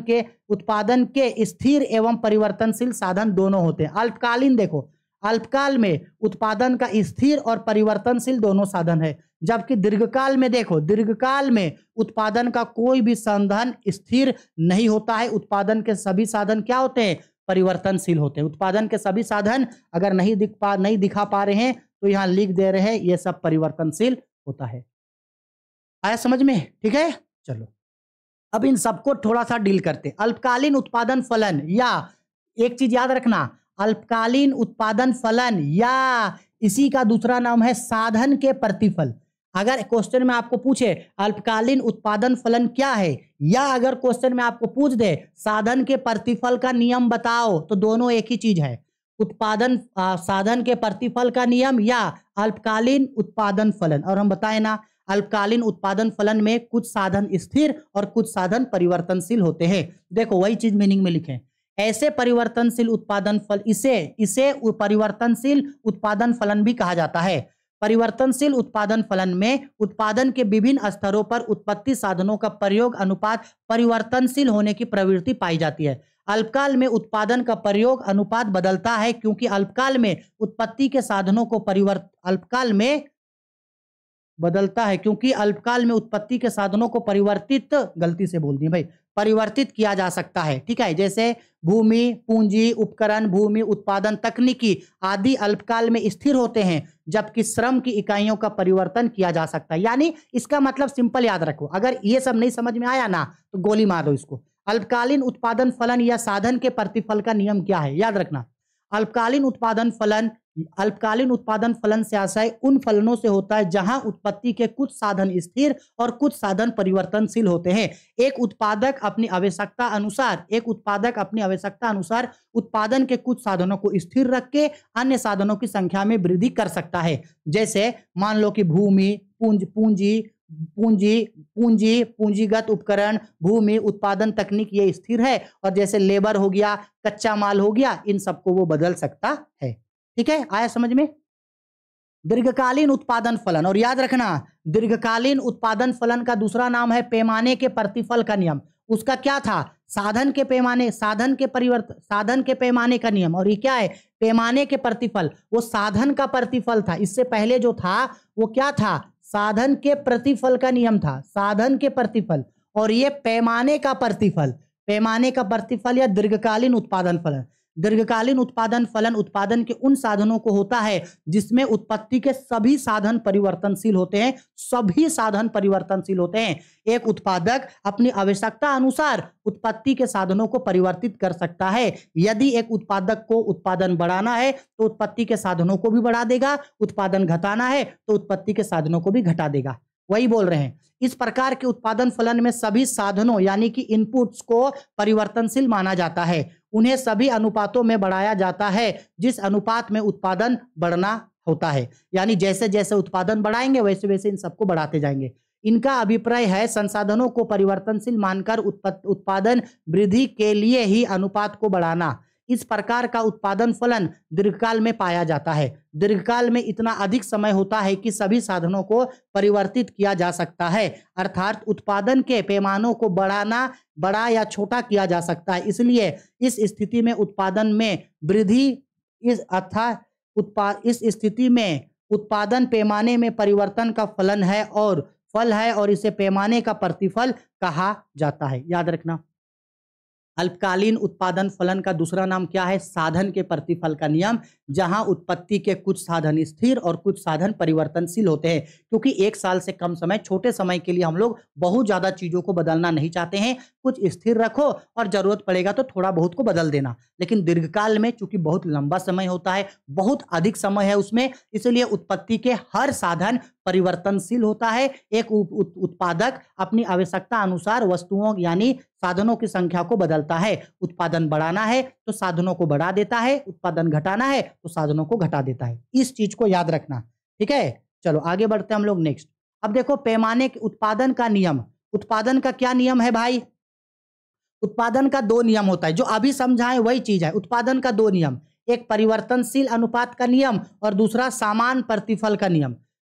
के स्थिर एवं परिवर्तनशील साधन दोनों होते हैं। अल्पकालीन देखो, अल्पकाल में उत्पादन का स्थिर और परिवर्तनशील दोनों साधन है, जबकि दीर्घकाल में देखो, दीर्घकाल में उत्पादन का कोई भी साधन स्थिर नहीं होता है। उत्पादन के सभी साधन क्या होते हैं, परिवर्तनशील होते हैं। उत्पादन के सभी साधन अगर नहीं दिखा पा रहे हैं तो यहां लिख दे रहे हैं, ये सब परिवर्तनशील होता है। आया समझ में? ठीक है, चलो अब इन सबको थोड़ा सा डील करते। अल्पकालीन उत्पादन फलन, या एक चीज याद रखना, अल्पकालीन उत्पादन फलन या इसी का दूसरा नाम है साधन के प्रतिफल। अगर क्वेश्चन में आपको पूछे अल्पकालीन उत्पादन फलन क्या है, या अगर क्वेश्चन में आपको पूछ दे साधन के प्रतिफल का नियम बताओ, तो दोनों एक ही चीज है। साधन के प्रतिफल का नियम या अल्पकालीन उत्पादन फलन। और हम बताए ना, अल्पकालीन उत्पादन फलन में कुछ साधन स्थिर और कुछ साधन परिवर्तनशील होते हैं। देखो वही चीज मीनिंग में लिखे, ऐसे परिवर्तनशील उत्पादन फल इसे परिवर्तनशील उत्पादन फलन भी कहा जाता है। परिवर्तनशील उत्पादन फलन में उत्पादन के विभिन्न स्तरों पर उत्पत्ति साधनों का प्रयोग अनुपात परिवर्तनशील होने की प्रवृत्ति पाई जाती है। अल्पकाल में उत्पादन का प्रयोग अनुपात बदलता है, क्योंकि अल्पकाल में उत्पत्ति के साधनों को परिवर्तित किया जा सकता है। ठीक है, जैसे भूमि, पूंजी, उपकरण, भूमि, उत्पादन, तकनीकी आदि अल्पकाल में स्थिर होते हैं, जबकि श्रम की इकाइयों का परिवर्तन किया जा सकता है। यानी इसका मतलब सिंपल याद रखो, अगर ये सब नहीं समझ में आया ना तो गोली मार दो इसको। अल्पकालीन उत्पादन फलन या साधन के प्रतिफल का नियम क्या है, याद रखना। अल्पकालीन उत्पादन फलन से आशय उन फलनों से होता है जहां उत्पत्ति के कुछ साधन स्थिर और कुछ साधन परिवर्तनशील होते हैं। एक उत्पादक अपनी आवश्यकता अनुसार उत्पादन के कुछ साधनों को स्थिर रख के अन्य साधनों की संख्या में वृद्धि कर सकता है। जैसे मान लो कि भूमि, पूंजीगत उपकरण, भूमि, उत्पादन, तकनीक ये स्थिर है, और जैसे लेबर हो गया, कच्चा माल हो गया, इन सबको वो बदल सकता है। ठीक है, आया समझ में? दीर्घकालीन उत्पादन फलन, और याद रखना दीर्घकालीन उत्पादन फलन का दूसरा नाम है पैमाने के प्रतिफल का नियम। उसका क्या था, साधन के पैमाने का नियम। और ये क्या है, पैमाने के प्रतिफल, वो साधन का प्रतिफल था। इससे पहले जो था वो क्या था, साधन के प्रतिफल का नियम था, साधन के प्रतिफल। और ये पैमाने का प्रतिफल या दीर्घकालीन उत्पादन फलन। दीर्घकालीन उत्पादन फलन उत्पादन के उन साधनों को होता है जिसमें उत्पत्ति के सभी साधन परिवर्तनशील होते हैं। एक उत्पादक अपनी आवश्यकता अनुसार उत्पत्ति के साधनों को परिवर्तित कर सकता है। यदि एक उत्पादक को उत्पादन बढ़ाना है तो उत्पत्ति के साधनों को भी बढ़ा देगा, उत्पादन घटाना है तो उत्पत्ति के साधनों को भी घटा देगा। वही बोल रहे हैं। इस प्रकार के उत्पादन फलन में सभी साधनों यानी कि इनपुट्स को परिवर्तनशील माना जाता है। उन्हें सभी अनुपातों में बढ़ाया जाता है जिस अनुपात में उत्पादन बढ़ना होता है। यानी जैसे जैसे उत्पादन बढ़ाएंगे वैसे वैसे इन सबको बढ़ाते जाएंगे। इनका अभिप्राय है संसाधनों को परिवर्तनशील मानकर उत्पादन वृद्धि के लिए ही अनुपात को बढ़ाना। इस प्रकार का उत्पादन फलन दीर्घकाल में पाया जाता है। दीर्घकाल में इतना अधिक समय होता है कि सभी साधनों को परिवर्तित किया जा सकता है, अर्थात उत्पादन के पैमानों को बड़ा या छोटा किया जा सकता है। इसलिए इस स्थिति में उत्पादन में वृद्धि इस स्थिति में उत्पादन पैमाने में परिवर्तन का फल है और इसे पैमाने का प्रतिफल कहा जाता है। याद रखना, अल्पकालीन उत्पादन फलन का दूसरा नाम क्या है? साधन के प्रतिफल का नियम, जहां उत्पत्ति के कुछ साधन स्थिर और कुछ साधन परिवर्तनशील होते हैं। क्योंकि एक साल से कम समय, छोटे समय के लिए हम लोग बहुत ज्यादा चीजों को बदलना नहीं चाहते हैं। कुछ स्थिर रखो और जरूरत पड़ेगा तो थोड़ा बहुत को बदल देना। लेकिन दीर्घकाल में चूंकि बहुत लंबा समय होता है, बहुत अधिक समय है उसमें, इसलिए उत्पत्ति के हर साधन परिवर्तनशील होता है। एक उत्पादक अपनी आवश्यकता अनुसार वस्तुओं यानी साधनों की संख्या को बदलता है। उत्पादन बढ़ाना है तो साधनों को बढ़ा देता है, उत्पादन घटाना है तो साधनों को घटा देता है। इस चीज को याद रखना, ठीक है। चलो आगे बढ़ते हैं हम लोग नेक्स्ट। अब देखो पैमाने के उत्पादन का नियम। उत्पादन का क्या नियम है भाई? उत्पादन का दो नियम होता है, जो अभी समझाएं वही चीज है। उत्पादन का दो नियम, एक परिवर्तनशील अनुपात का नियम और दूसरा समान प्रतिफल का नियम।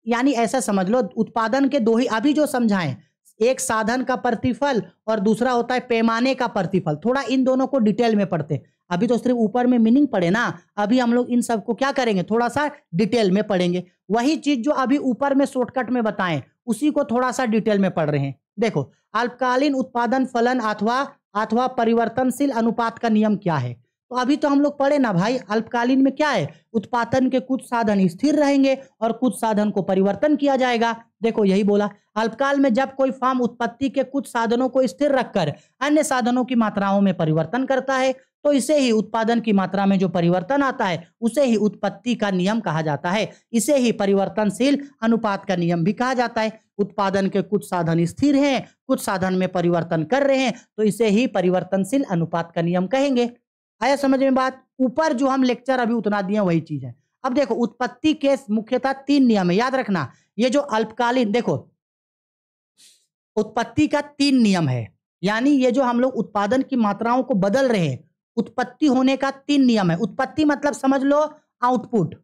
यानी ऐसा समझ लो, उत्पादन के दो ही अभी जो समझाएं, एक साधन का प्रतिफल और दूसरा होता है पैमाने का प्रतिफल। थोड़ा इन दोनों को डिटेल में पढ़ते, अभी तो सिर्फ ऊपर में मीनिंग पढ़े ना, अभी हम लोग इन सबको क्या करेंगे, थोड़ा सा डिटेल में पढ़ेंगे। वही चीज जो अभी ऊपर में शॉर्टकट में बताएं, उसी को थोड़ा सा डिटेल में पढ़ रहे हैं। देखो, अल्पकालीन उत्पादन फलन अथवा परिवर्तनशील अनुपात का नियम क्या है? तो अभी तो हम लोग पढ़े ना भाई, अल्पकालीन में क्या है, उत्पादन के कुछ साधन स्थिर रहेंगे और कुछ साधन को परिवर्तन किया जाएगा। देखो यही बोला, अल्पकाल में जब कोई फर्म उत्पत्ति के कुछ साधनों को स्थिर रखकर अन्य साधनों की मात्राओं में परिवर्तन करता है, तो इसे ही उत्पादन की मात्रा में जो परिवर्तन आता है उसे ही उत्पत्ति का नियम कहा जाता है। इसे ही परिवर्तनशील अनुपात का नियम भी कहा जाता है। उत्पादन के कुछ साधन स्थिर हैं, कुछ साधन में परिवर्तन कर रहे हैं, तो इसे ही परिवर्तनशील अनुपात का नियम कहेंगे। आया समझ में बात? ऊपर जो हम लेक्चर अभी उतना दिए वही चीज है। अब देखो, उत्पत्ति के मुख्यतः तीन नियम है, याद रखना। ये जो अल्पकालीन, देखो उत्पत्ति का तीन नियम है, यानी ये जो हम लोग उत्पादन की मात्राओं को बदल रहे हैं, उत्पत्ति होने का तीन नियम है। उत्पत्ति मतलब समझ लो आउटपुट,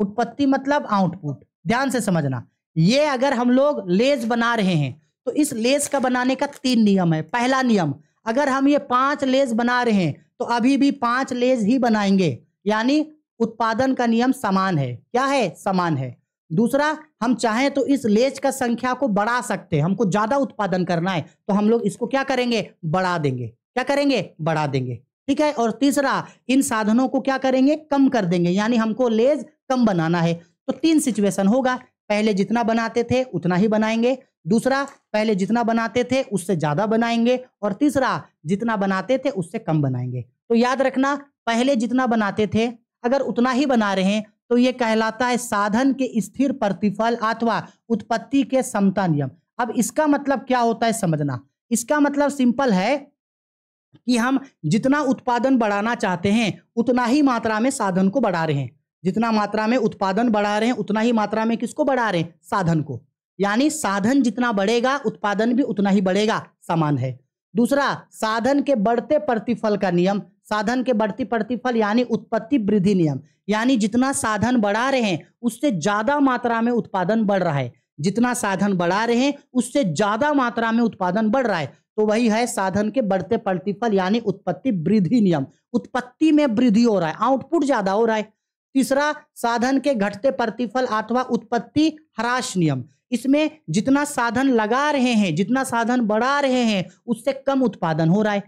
उत्पत्ति मतलब आउटपुट, ध्यान से समझना। ये अगर हम लोग लेज बना रहे हैं तो इस लेज का बनाने का तीन नियम है। पहला नियम, अगर हम ये 5 लेज बना रहे हैं तो अभी भी 5 लेज ही बनाएंगे, यानी उत्पादन का नियम समान है। क्या है? समान है। दूसरा, हम चाहें तो इस लेज का संख्या को बढ़ा सकते हैं। हमको ज्यादा उत्पादन करना है तो हम लोग इसको क्या करेंगे, बढ़ा देंगे। क्या करेंगे? बढ़ा देंगे, ठीक है। और तीसरा, इन साधनों को क्या करेंगे, कम कर देंगे, यानी हमको लेज कम बनाना है। तो तीन सिचुएशन होगा, पहले जितना बनाते थे उतना ही बनाएंगे, दूसरा पहले जितना बनाते थे उससे ज्यादा बनाएंगे, और तीसरा जितना बनाते थे उससे कम बनाएंगे। तो याद रखना, पहले जितना बनाते थे अगर उतना ही बना रहे हैं तो यह कहलाता है साधन के स्थिर प्रतिफल अथवा उत्पत्ति के समता नियम। अब इसका मतलब क्या होता है समझना। इसका मतलब सिंपल है कि हम जितना उत्पादन बढ़ाना चाहते हैं उतना ही मात्रा में साधन को बढ़ा रहे हैं। जितना मात्रा में उत्पादन बढ़ा रहे हैं उतना ही मात्रा में किसको बढ़ा रहे हैं, साधन को। यानी साधन जितना बढ़ेगा उत्पादन भी उतना ही बढ़ेगा, समान है। दूसरा, साधन के बढ़ते प्रतिफल का नियम। साधन के बढ़ती प्रतिफल यानी उत्पत्ति वृद्धि नियम, यानी जितना साधन बढ़ा रहे हैं उससे ज्यादा मात्रा में उत्पादन बढ़ रहा है। जितना साधन बढ़ा रहे हैं उससे ज्यादा मात्रा में उत्पादन बढ़ रहा है, तो वही है साधन के बढ़ते प्रतिफल यानी उत्पत्ति वृद्धि नियम। उत्पत्ति में वृद्धि हो रहा है, आउटपुट ज्यादा हो रहा है। तीसरा, साधन के घटते प्रतिफल अथवा उत्पत्ति ह्रास नियम। इसमें जितना साधन लगा रहे हैं, जितना साधन बढ़ा रहे हैं उससे कम उत्पादन हो रहा है।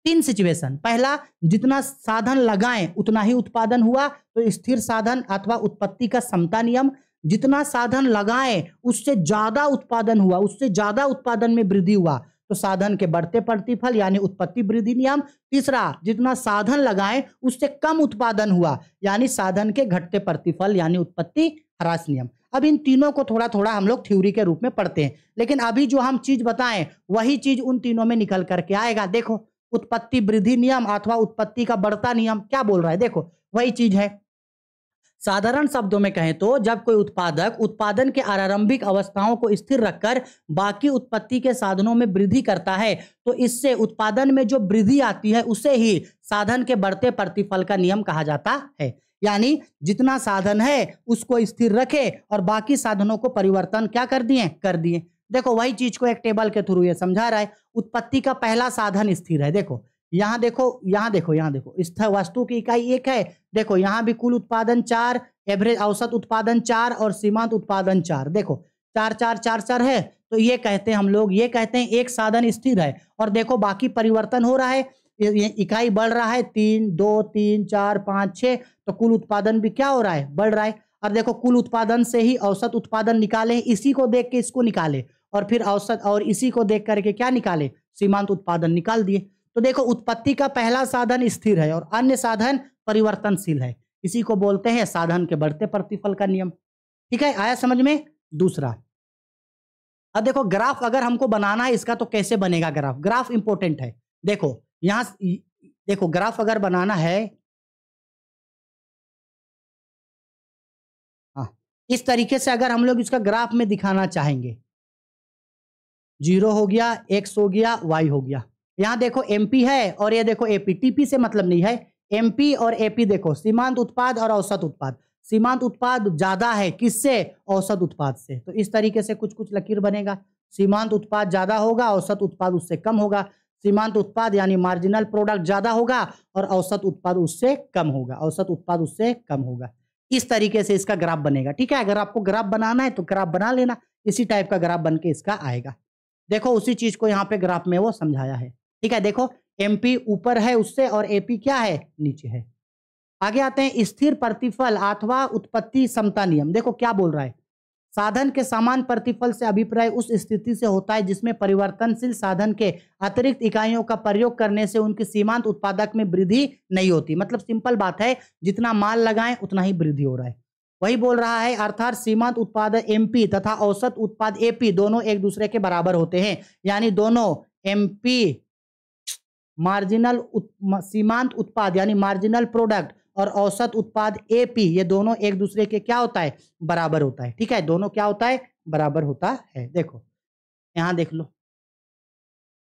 तीन सिचुएशन, पहला, जितना साधन लगाएं उतना ही उत्पादन हुआ तो स्थिर साधन अथवा उत्पत्ति का समता नियम। जितना साधन लगाएं उससे ज्यादा उत्पादन हुआ, उससे ज्यादा उत्पादन में वृद्धि हुआ तो साधन के बढ़ते प्रतिफल यानी उत्पत्ति वृद्धि नियम। तीसरा, जितना साधन लगाएं उससे कम उत्पादन हुआ यानी साधन के घटते प्रतिफल यानी उत्पत्ति ह्रास नियम। अब इन तीनों को थोड़ा थोड़ा हम लोग थ्योरी के रूप में पढ़ते हैं, लेकिन अभी जो हम चीज बताएं वही चीज उन तीनों में निकल करके आएगा। देखो उत्पत्ति वृद्धि नियम अथवा उत्पत्ति का बढ़ता नियम क्या बोल रहा है, देखो वही चीज है। साधारण शब्दों में कहें तो जब कोई उत्पादक उत्पादन के आरंभिक अवस्थाओं को स्थिर रखकर बाकी उत्पत्ति के साधनों में वृद्धि करता है तो इससे उत्पादन में जो वृद्धि आती है उसे ही साधन के बढ़ते प्रतिफल का नियम कहा जाता है। यानी जितना साधन है उसको स्थिर रखे और बाकी साधनों को परिवर्तन क्या कर दिए। देखो वही चीज को एक टेबल के थ्रू ये समझा रहा है। उत्पत्ति का पहला साधन स्थिर है, देखो यहाँ देखो स्थिर वस्तु की इकाई 1 है। देखो यहाँ भी कुल उत्पादन 4, एवरेज औसत उत्पादन 4 और सीमांत उत्पादन 4। देखो 4 4 4 4 है, तो ये कहते हैं हम लोग एक साधन स्थिर है और देखो बाकी परिवर्तन हो रहा है, ये इकाई बढ़ रहा है 3 2 3 4 5 6, तो कुल उत्पादन भी क्या हो रहा है, बढ़ रहा है। और देखो कुल उत्पादन से ही औसत उत्पादन निकाले, इसी को देख के इसको निकाले और फिर औसत और इसी को देख करके क्या निकाले, सीमांत उत्पादन निकाल दिए। तो देखो उत्पत्ति का पहला साधन स्थिर है और अन्य साधन परिवर्तनशील है, इसी को बोलते हैं साधन के बढ़ते प्रतिफल का नियम। ठीक है, आया समझ में। दूसरा, अब देखो ग्राफ अगर हमको बनाना है इसका तो कैसे बनेगा ग्राफ इंपॉर्टेंट है। देखो यहां देखो ग्राफ अगर बनाना है, हाँ इस तरीके से अगर हम लोग इसका ग्राफ में दिखाना चाहेंगे, 0 हो गया, x हो गया, y हो गया। यहाँ देखो MP है और ये देखो AP, TP से मतलब नहीं है, MP और AP देखो सीमांत उत्पाद और औसत उत्पाद। सीमांत उत्पाद ज्यादा है किससे, औसत उत्पाद से, तो इस तरीके से कुछ कुछ लकीर बनेगा। सीमांत उत्पाद ज्यादा होगा, औसत उत्पाद उससे कम होगा। सीमांत उत्पाद यानी मार्जिनल प्रोडक्ट ज्यादा होगा और औसत उत्पाद उससे कम होगा। इस तरीके से इसका ग्राफ बनेगा। ठीक है, अगर आपको ग्राफ बनाना है तो ग्राफ बना लेना, इसी टाइप का ग्राफ बन के इसका आएगा। देखो उसी चीज को यहाँ पे ग्राफ में वो समझाया है। ठीक है, देखो MP ऊपर है उससे और AP क्या है, नीचे है। आगे आते हैं स्थिर प्रतिफल अथवा उत्पत्ति समता नियम। देखो क्या बोल रहा है, साधन के समान प्रतिफल से अभिप्राय उस स्थिति से होता है जिसमें परिवर्तनशील साधन के अतिरिक्त इकाइयों का प्रयोग करने से उनकी सीमांत उत्पादक में वृद्धि नहीं होती। मतलब सिंपल बात है, जितना माल लगाएं उतना ही वृद्धि हो रहा है, वही बोल रहा है। अर्थात सीमांत उत्पाद MP तथा औसत उत्पाद AP दोनों एक दूसरे के बराबर होते हैं, यानी दोनों MP सीमांत उत्पाद यानी मार्जिनल प्रोडक्ट और औसत उत्पाद AP ये दोनों एक दूसरे के क्या होता है, बराबर होता है। ठीक है, दोनों क्या होता है, बराबर होता है। देखो यहां देख लो,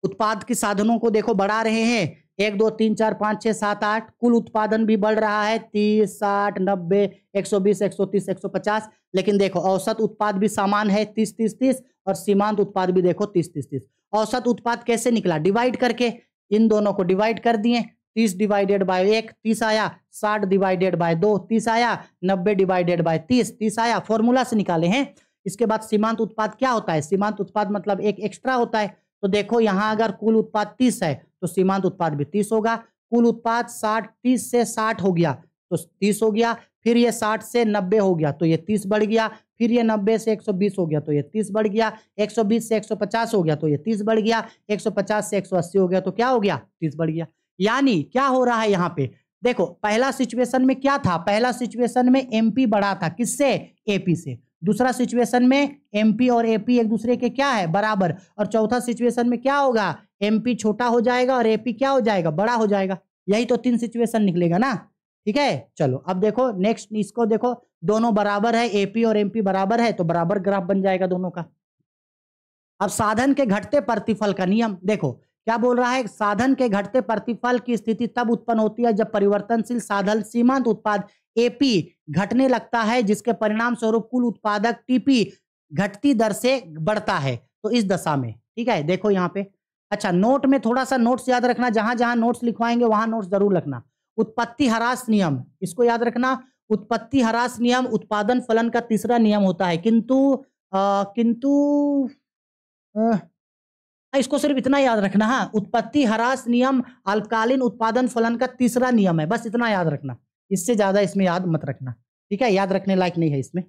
उत्पाद के साधनों को देखो बढ़ा रहे हैं, 1 2 3 4 5 6 7 8, कुल उत्पादन भी बढ़ रहा है 30 60 90 120 130 150, लेकिन देखो औसत उत्पाद भी समान है 30 30 30 और सीमांत उत्पाद भी देखो 30 30 30। औसत उत्पाद कैसे निकला, डिवाइड करके, इन दोनों को डिवाइड कर दिए, 30 डिवाइडेड बाय 1 30 आया, 60 डिवाइडेड बाय 2 30 आया, 90 डिवाइडेड बाय 30 30 आया, फॉर्मूला से निकाले हैं। इसके बाद सीमांत उत्पाद क्या होता है, सीमांत उत्पाद मतलब एक एक्स्ट्रा होता है। तो देखो यहाँ अगर कुल उत्पाद 30 है तो सीमांत उत्पाद भी 30 होगा। कुल उत्पाद 30 से 60 हो गया तो 30 हो गया, फिर ये 60 से 90 हो गया तो ये 30 बढ़ गया, फिर ये 90 से 120 हो गया तो ये 30 बढ़ गया, 120 से 150 हो गया तो ये 30 बढ़ गया, 150 से 180 हो गया तो क्या हो गया, 30 बढ़ गया। यानी क्या हो रहा है यहाँ पे, देखो पहला सिचुएशन में क्या था, पहला सिचुएशन में MP बढ़ा था किससे, AP से। दूसरा सिचुएशन में MP और AP एक दूसरे के क्या है, बराबर। और चौथा सिचुएशन में क्या होगा, MP छोटा हो जाएगा और AP क्या हो जाएगा, बड़ा हो जाएगा। यही तो 3 सिचुएशन निकलेगा ना। ठीक है, चलो अब देखो नेक्स्ट, इसको देखो दोनों बराबर है, AP और MP बराबर है तो बराबर ग्राफ बन जाएगा दोनों का। अब साधन के घटते प्रतिफल का नियम देखो क्या बोल रहा है, साधन के घटते प्रतिफल की स्थिति तब उत्पन्न होती है जब परिवर्तनशील साधन सीमांत उत्पाद AP घटने लगता है, जिसके परिणाम स्वरूप कुल उत्पादक TP घटती दर से बढ़ता है। तो इस दशा में, ठीक है, देखो यहाँ पे, अच्छा नोट में थोड़ा सा नोट्स याद रखना, जहां जहां नोट्स लिखवाएंगे वहां नोट्स जरूर रखना। उत्पत्ति ह्रास नियम, इसको याद रखना। उत्पत्ति ह्रास नियम उत्पादन फलन का तीसरा नियम होता है, किंतु इसको सिर्फ इतना याद रखना। हाँ, उत्पत्ति ह्रास नियम अल्पकालीन उत्पादन फलन का तीसरा नियम है, बस इतना याद रखना, इससे ज्यादा इसमें याद मत रखना। ठीक है, याद रखने लायक नहीं है इसमें।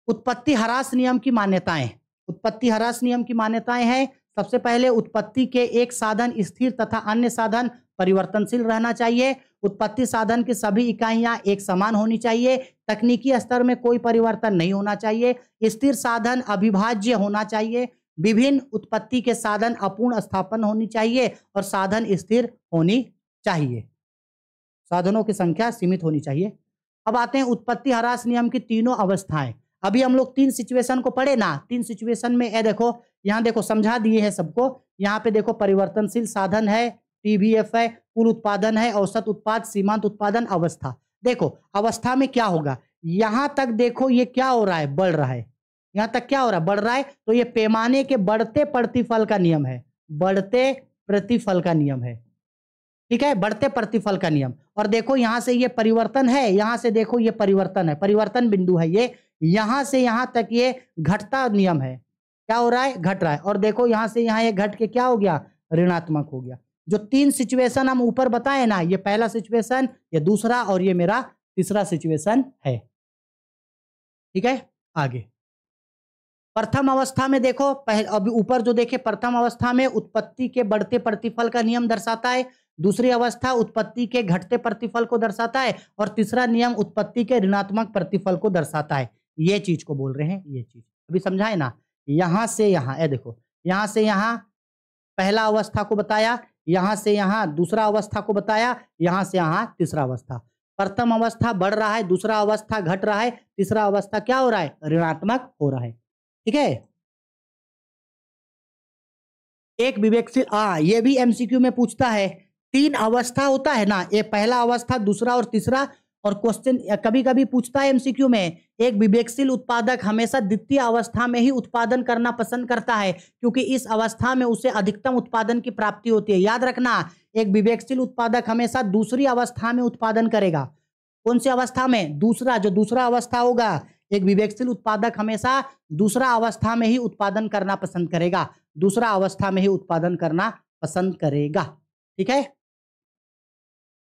उत्पत्ति ह्रास नियम की मान्यताएं, उत्पत्ति ह्रास नियम की मान्यताएं हैं। सबसे पहले उत्पत्ति के एक साधन स्थिर तथा अन्य साधन परिवर्तनशील रहना चाहिए, उत्पत्ति साधन की सभी इकाइयां एक समान होनी चाहिए, तकनीकी स्तर में कोई परिवर्तन नहीं होना चाहिए, स्थिर साधन अविभाज्य होना चाहिए, विभिन्न उत्पत्ति के साधन अपूर्ण स्थापन होनी चाहिए और साधन स्थिर होनी चाहिए, साधनों की संख्या सीमित होनी चाहिए। अब आते हैं उत्पत्ति ह्रास नियम की तीनों अवस्थाएं। अभी हम लोग 3 सिचुएशन को पढ़े ना, 3 सिचुएशन में ये देखो, यहाँ देखो समझा दिए हैं सबको। यहाँ पे देखो परिवर्तनशील साधन है, टीबीएफ है, कुल उत्पादन है, औसत उत्पाद, सीमांत उत्पादन, अवस्था। देखो अवस्था में क्या होगा, यहाँ तक देखो ये क्या हो रहा है, बढ़ रहा है। यहाँ तक क्या हो रहा है, बढ़ रहा है, तो ये पैमाने के बढ़ते प्रतिफल का नियम है, बढ़ते प्रतिफल का नियम है, ठीक है, बढ़ते प्रतिफल का नियम। और देखो यहां से ये परिवर्तन है, यहां से देखो ये परिवर्तन है, परिवर्तन बिंदु है ये, यहां से यहां तक ये घटता नियम है, क्या हो रहा है, घट रहा है। और देखो यहां से यहां ये घट के क्या हो गया, ऋणात्मक हो गया। जो 3 सिचुएशन हम ऊपर बताए ना, ये पहला सिचुएशन, ये दूसरा और ये मेरा तीसरा सिचुएशन है, ठीक है। आगे प्रथम अवस्था में देखो, अभी ऊपर जो देखे, प्रथम अवस्था में उत्पत्ति के बढ़ते प्रतिफल का नियम दर्शाता है, दूसरी अवस्था उत्पत्ति के घटते प्रतिफल को दर्शाता है और तीसरा नियम उत्पत्ति के ऋणात्मक प्रतिफल को दर्शाता है। ये चीज को बोल रहे हैं, ये चीज अभी समझाए ना। यहां से यहां, ये देखो यहां से यहां पहला अवस्था को बताया, यहां से यहां दूसरा अवस्था को बताया, यहां से यहां तीसरा अवस्था। प्रथम अवस्था बढ़ रहा है, दूसरा अवस्था घट रहा है, तीसरा अवस्था क्या हो रहा है, ऋणात्मक हो रहा है, ठीक है। एक विवेकशील, ये भी एमसीक्यू में पूछता है, 3 अवस्था होता है ना, ये पहला अवस्था, दूसरा और तीसरा। और क्वेश्चन कभी कभी पूछता है एमसीक्यू में, एक विवेकशील उत्पादक हमेशा द्वितीय अवस्था में ही उत्पादन करना पसंद करता है क्योंकि इस अवस्था में उसे अधिकतम उत्पादन की प्राप्ति होती है। याद रखना, एक विवेकशील उत्पादक हमेशा दूसरी अवस्था में उत्पादन करेगा। कौन सी अवस्था में, दूसरा, जो दूसरा अवस्था होगा, एक विवेकशील उत्पादक हमेशा दूसरा अवस्था में ही उत्पादन करना पसंद करेगा, दूसरा अवस्था में ही उत्पादन करना पसंद करेगा, ठीक है।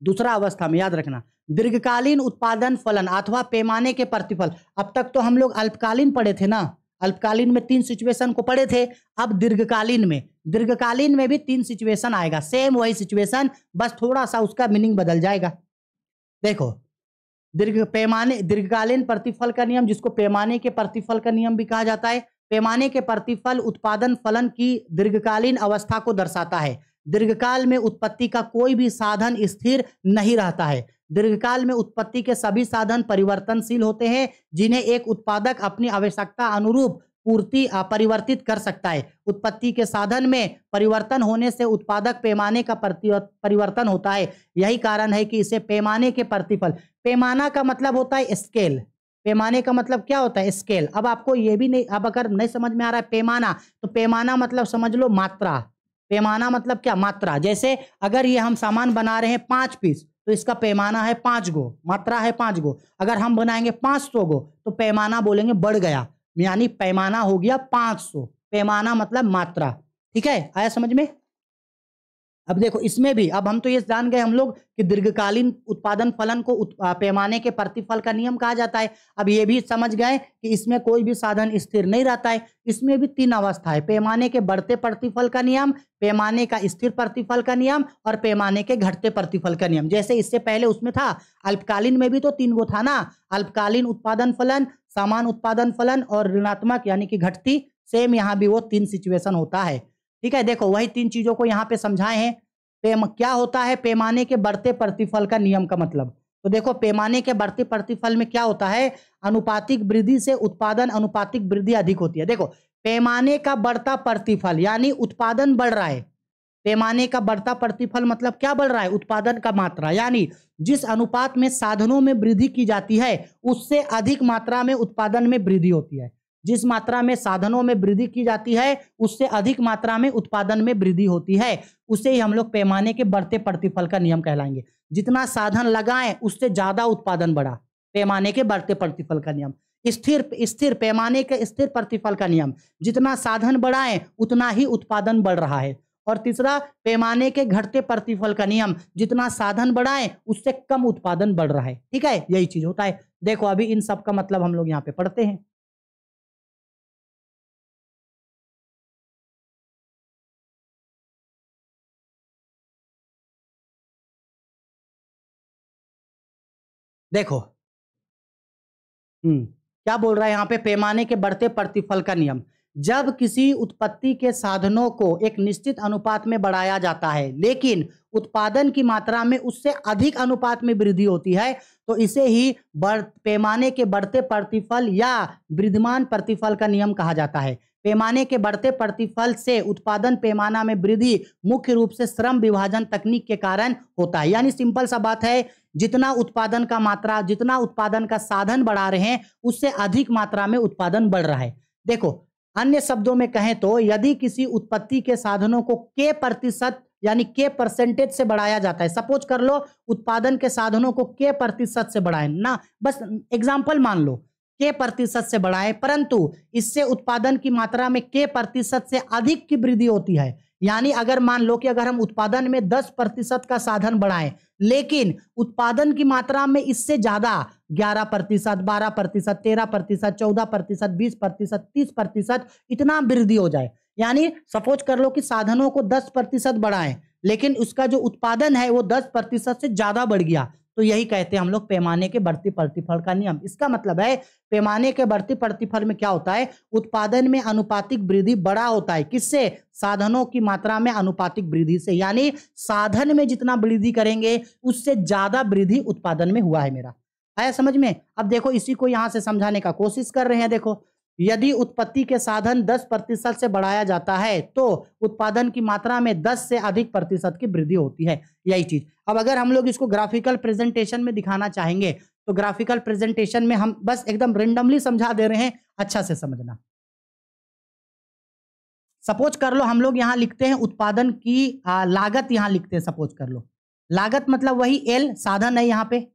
दूसरा अवस्था में, याद रखना, दीर्घकालीन उत्पादन फलन अथवा पैमाने के प्रतिफल। अब तक तो हम लोग अल्पकालीन पढ़े थे ना, अल्पकालीन में 3 सिचुएशन को पढ़े थे। अब दीर्घकालीन में भी 3 सिचुएशन आएगा, सेम वही सिचुएशन, बस थोड़ा सा उसका मीनिंग बदल जाएगा। देखो दीर्घकालीन प्रतिफल का नियम, जिसको पैमाने के प्रतिफल का नियम भी कहा जाता है। पैमाने के प्रतिफल उत्पादन फलन की दीर्घकालीन अवस्था को दर्शाता है। दीर्घकाल में उत्पत्ति का कोई भी साधन स्थिर नहीं रहता है। दीर्घकाल में उत्पत्ति के सभी साधन परिवर्तनशील होते हैं, जिन्हें एक उत्पादक अपनी आवश्यकता अनुरूप पूर्ति परिवर्तित कर सकता है। उत्पत्ति के साधन में परिवर्तन होने से उत्पादक पैमाने का परिवर्तन होता है। यही कारण है कि इसे पैमाने के प्रतिफल, पैमाना का मतलब होता है स्केल, पैमाने का मतलब क्या होता है, स्केल। अब आपको ये भी नहीं, अब अगर नहीं समझ में आ रहा है पैमाना, तो पैमाना मतलब समझ लो मात्रा। पैमाना मतलब क्या, मात्रा। जैसे अगर ये हम सामान बना रहे हैं 5 पीस, तो इसका पैमाना है 5 गो, मात्रा है 5 गो। अगर हम बनाएंगे 500 गो, तो पैमाना बोलेंगे बढ़ गया, यानी पैमाना हो गया 500। पैमाना मतलब मात्रा, ठीक है, आया समझ में। अब देखो इसमें भी, अब हम तो ये जान गए हम लोग कि दीर्घकालीन उत्पादन फलन को पैमाने के प्रतिफल का नियम कहा जाता है। अब ये भी समझ गए कि इसमें कोई भी साधन स्थिर नहीं रहता है। इसमें भी 3 अवस्था है, पैमाने के बढ़ते प्रतिफल का नियम, पैमाने का स्थिर प्रतिफल का नियम और पैमाने के घटते प्रतिफल का नियम। जैसे इससे पहले उसमें था, अल्पकालीन में भी तो 3 गो था ना, अल्पकालीन उत्पादन फलन, समान उत्पादन फलन और ऋणात्मक यानी कि घटती। सेम यहाँ भी वो 3 सिचुएशन होता है, ठीक है। देखो वही 3 चीजों को यहाँ पे समझाए हैं। क्या होता है पैमाने के बढ़ते प्रतिफल का नियम का मतलब, तो देखो पैमाने के बढ़ते प्रतिफल में क्या होता है, अनुपातिक वृद्धि से उत्पादन अनुपातिक वृद्धि अधिक होती है। देखो पैमाने का बढ़ता प्रतिफल यानी उत्पादन बढ़ रहा है, पैमाने का बढ़ता प्रतिफल मतलब क्या बढ़ रहा है, उत्पादन का मात्रा, यानी जिस अनुपात में साधनों में वृद्धि की जाती है उससे अधिक मात्रा में उत्पादन में वृद्धि होती है। जिस मात्रा में साधनों में वृद्धि की जाती है उससे अधिक मात्रा में उत्पादन में वृद्धि होती है, उसे ही हम लोग पैमाने के बढ़ते प्रतिफल का नियम कहलाएंगे। जितना साधन लगाएं उससे ज्यादा उत्पादन बढ़ा, पैमाने के बढ़ते प्रतिफल का नियम। स्थिर पैमाने के स्थिर प्रतिफल का नियम, जितना साधन बढ़ाएं उतना ही उत्पादन बढ़ रहा है। और तीसरा पैमाने के घटते प्रतिफल का नियम, जितना साधन बढ़ाएं उससे कम उत्पादन बढ़ रहा है, ठीक है, यही चीज होता है। देखो अभी इन सब का मतलब हम लोग यहाँ पे पढ़ते हैं। देखो क्या बोल रहा है यहाँ पे, पैमाने के बढ़ते प्रतिफल का नियम। जब किसी उत्पत्ति के साधनों को एक निश्चित अनुपात में बढ़ाया जाता है लेकिन उत्पादन की मात्रा में उससे अधिक अनुपात में वृद्धि होती है तो इसे ही पैमाने के बढ़ते प्रतिफल या वृद्धिमान प्रतिफल का नियम कहा जाता है। पैमाने के बढ़ते प्रतिफल से उत्पादन पैमाना में वृद्धि मुख्य रूप से श्रम विभाजन तकनीक के कारण होता है। यानी सिंपल सा बात है, जितना उत्पादन का साधन बढ़ा रहे हैं उससे अधिक मात्रा में उत्पादन बढ़ रहा है। देखो अन्य शब्दों में कहें तो यदि किसी उत्पत्ति के साधनों को के प्रतिशत यानी के परसेंटेज से बढ़ाया जाता है, सपोज कर लो उत्पादन के साधनों को के प्रतिशत से बढ़ाएं ना, बस एग्जांपल मान लो के प्रतिशत से बढ़ाएं, परंतु इससे उत्पादन की मात्रा में के प्रतिशत से अधिक की वृद्धि होती है। यानी अगर मान लो कि अगर हम उत्पादन में 10% का साधन बढ़ाएं लेकिन उत्पादन की मात्रा में इससे ज्यादा 11%, 12%, 13%, 14%, 20%, 30% इतना वृद्धि हो जाए, यानी सपोज कर लो कि साधनों को 10% बढ़ाएं लेकिन उसका जो उत्पादन है वो 10% से ज्यादा बढ़ गया, तो यही कहते हैं हम लोग पैमाने के बढ़ते प्रतिफल का नियम। इसका मतलब है पैमाने के बढ़ते प्रतिफल में क्या होता है, उत्पादन में अनुपातिक वृद्धि बड़ा होता है। किससे? साधनों की मात्रा में अनुपातिक वृद्धि से। यानी साधन में जितना वृद्धि करेंगे उससे ज्यादा वृद्धि उत्पादन में हुआ है। मेरा आया समझ में? अब देखो इसी को यहां से समझाने का कोशिश कर रहे हैं। देखो यदि उत्पत्ति के साधन 10% से बढ़ाया जाता है तो उत्पादन की मात्रा में 10 से अधिक प्रतिशत की वृद्धि होती है। यही चीज अब अगर हम लोग इसको ग्राफिकल प्रेजेंटेशन में दिखाना चाहेंगे तो ग्राफिकल प्रेजेंटेशन में हम बस एकदम रेंडमली समझा दे रहे हैं, अच्छा से समझना। सपोज कर लो हम लोग यहां लिखते हैं उत्पादन की लागत, यहां लिखते हैं सपोज कर लो लागत मतलब वही एल, साधन है यहाँ पे,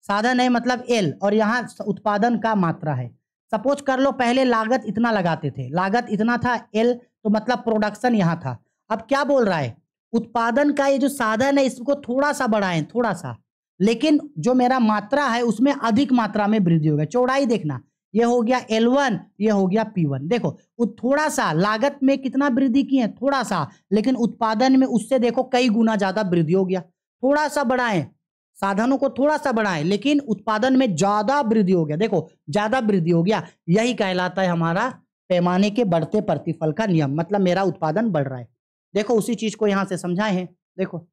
साधन है मतलब एल और यहाँ उत्पादन का मात्रा है। सपोज कर लो पहले लागत इतना लगाते थे, लागत इतना था एल, तो मतलब प्रोडक्शन यहां था। अब क्या बोल रहा है, उत्पादन का ये जो साधन है इसको थोड़ा सा बढ़ाएं, थोड़ा सा, लेकिन जो मेरा मात्रा है उसमें अधिक मात्रा में वृद्धि होगा। चौड़ाई देखना, ये हो गया L1, ये हो गया P1। देखो थोड़ा सा लागत में कितना वृद्धि की है, थोड़ा सा, लेकिन उत्पादन में उससे देखो कई गुना ज्यादा वृद्धि हो गया। थोड़ा सा बढ़ाएं, साधनों को थोड़ा सा बढ़ाएं लेकिन उत्पादन में ज्यादा वृद्धि हो गया। देखो ज्यादा वृद्धि हो गया, यही कहलाता है हमारा पैमाने के बढ़ते प्रतिफल का नियम, मतलब मेरा उत्पादन बढ़ रहा है। देखो उसी चीज को यहां से समझाए हैं। देखो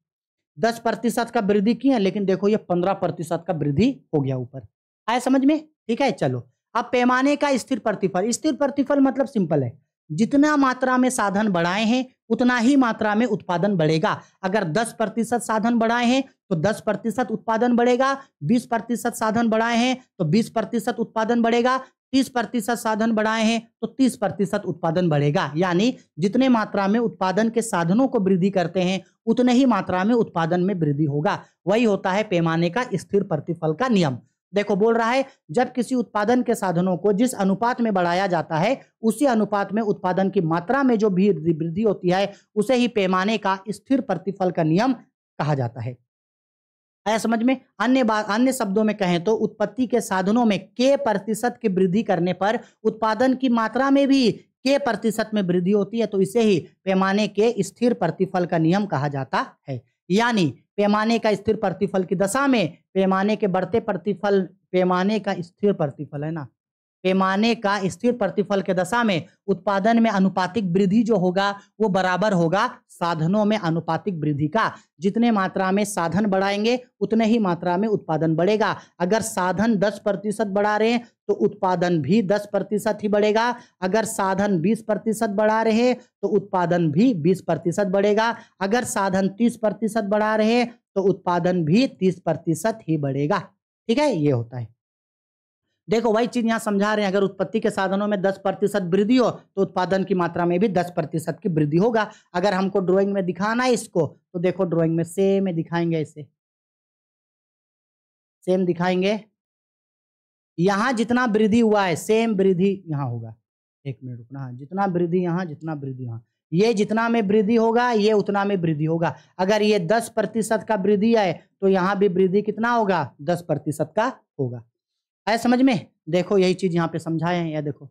10% का वृद्धि की है लेकिन देखो ये 15% का वृद्धि हो गया ऊपर। आया समझ में? ठीक है, चलो अब पैमाने का स्थिर प्रतिफल। स्थिर प्रतिफल मतलब सिंपल है, जितना मात्रा में साधन बढ़ाए हैं उतना ही मात्रा में उत्पादन बढ़ेगा। अगर 10% साधन बढ़ाए हैं तो 10% उत्पादन बढ़ेगा, 20% साधन बढ़ाए हैं तो 20% उत्पादन बढ़ेगा, 30% साधन बढ़ाए हैं तो 30% उत्पादन बढ़ेगा। यानी जितने मात्रा में उत्पादन के साधनों को वृद्धि करते हैं उतने ही मात्रा में उत्पादन में वृद्धि होगा। वही होता है पैमाने का स्थिर प्रतिफल का नियम। देखो बोल रहा है जब किसी उत्पादन के साधनों को जिस अनुपात में बढ़ाया जाता है उसी अनुपात में उत्पादन की मात्रा में जो भी वृद्धि होती है उसे ही पैमाने का स्थिर प्रतिफल का नियम कहा जाता है। आया समझ में? अन्य शब्दों में कहें तो उत्पत्ति के साधनों में के प्रतिशत की वृद्धि करने पर उत्पादन की मात्रा में भी के प्रतिशत में वृद्धि होती है, तो इसे ही पैमाने के स्थिर प्रतिफल का नियम कहा जाता है। यानी पैमाने का स्थिर प्रतिफल की दशा में पैमाने के बढ़ते प्रतिफल, पैमाने का स्थिर प्रतिफल है ना, पैमाने का स्थिर प्रतिफल के दशा में उत्पादन में अनुपातिक वृद्धि जो होगा वो बराबर होगा साधनों में अनुपातिक वृद्धि का। जितने मात्रा में साधन बढ़ाएंगे उतने ही मात्रा में उत्पादन बढ़ेगा। अगर साधन 10% बढ़ा रहे हैं तो उत्पादन भी 10% ही बढ़ेगा। अगर साधन 20% बढ़ा रहे हैं तो उत्पादन भी 20% बढ़ेगा। अगर साधन 30% बढ़ा रहे हैं तो उत्पादन भी 30% ही बढ़ेगा। ठीक है, ये होता है। देखो वही चीज यहां समझा रहे हैं, अगर उत्पत्ति के साधनों में 10% वृद्धि हो तो उत्पादन की मात्रा में भी 10% की वृद्धि होगा। अगर हमको ड्राइंग में दिखाना है इसको तो देखो ड्राइंग में सेम दिखाएंगे, ऐसे सेम दिखाएंगे। यहां जितना वृद्धि हुआ है सेम वृद्धि यहां होगा। एक मिनट रुकना, हाँ, जितना वृद्धि यहां जितना वृद्धि यहां, ये जितना में वृद्धि होगा ये उतना में वृद्धि होगा। अगर ये 10% का वृद्धि है तो यहाँ भी वृद्धि कितना होगा, 10% का होगा। है समझ में? देखो यही चीज यहाँ पे समझाए हैं, यह देखो।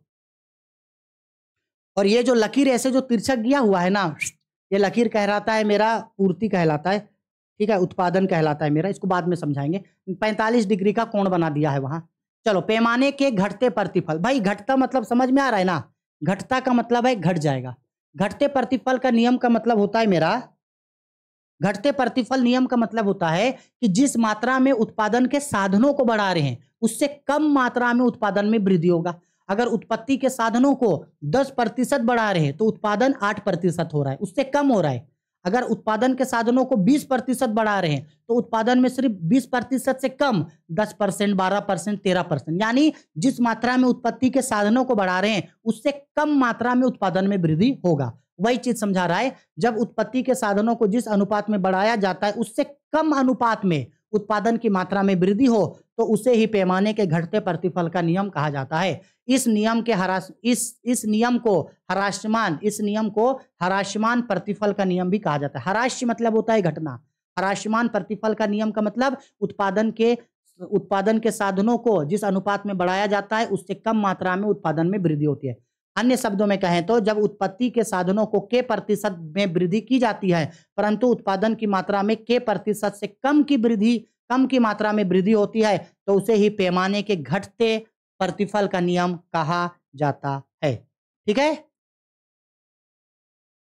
और ये जो लकीर ऐसे जो तिरछक गया हुआ है ना, ये लकीर कहलाता है मेरा पूर्ति कहलाता है। ठीक है, उत्पादन कहलाता है मेरा, इसको बाद में समझाएंगे। 45 डिग्री का कोण बना दिया है वहां। चलो, पैमाने के घटते प्रतिफल, भाई घटता मतलब समझ में आ रहा है ना, घटता का मतलब है घट जाएगा। घटते प्रतिफल का नियम का मतलब होता है मेरा, घटते प्रतिफल नियम का मतलब होता है कि जिस मात्रा में उत्पादन के साधनों को बढ़ा रहे हैं उससे कम मात्रा में उत्पादन में वृद्धि होगा। अगर उत्पत्ति के साधनों को 10% बढ़ा रहे हैं तो उत्पादन 8% हो रहा है, उससे कम हो रहा है। अगर उत्पादन के साधनों को 20% बढ़ा रहे हैं तो उत्पादन में सिर्फ 20% से कम 10%, 12%, 13%, यानी जिस मात्रा में उत्पत्ति के साधनों को बढ़ा रहे हैं उससे कम मात्रा में उत्पादन में वृद्धि होगा। वही चीज समझा रहा है, जब उत्पत्ति के साधनों को जिस अनुपात में बढ़ाया जाता है उससे कम अनुपात में उत्पादन की मात्रा में वृद्धि हो तो उसे ही पैमाने के घटते प्रतिफल का नियम कहा जाता है। इस नियम को ह्रासमान प्रतिफल का नियम भी कहा जाता है। ह्रास्य मतलब होता है घटना, ह्रासमान प्रतिफल का नियम का मतलब उत्पादन के साधनों को जिस अनुपात में बढ़ाया जाता है उससे कम मात्रा में उत्पादन में वृद्धि होती है। अन्य शब्दों में कहें तो जब उत्पत्ति के साधनों को के प्रतिशत में वृद्धि की जाती है परंतु उत्पादन की मात्रा में के प्रतिशत से कम की मात्रा में वृद्धि होती है तो उसे ही पैमाने के घटते प्रतिफल का नियम कहा जाता है। ठीक है,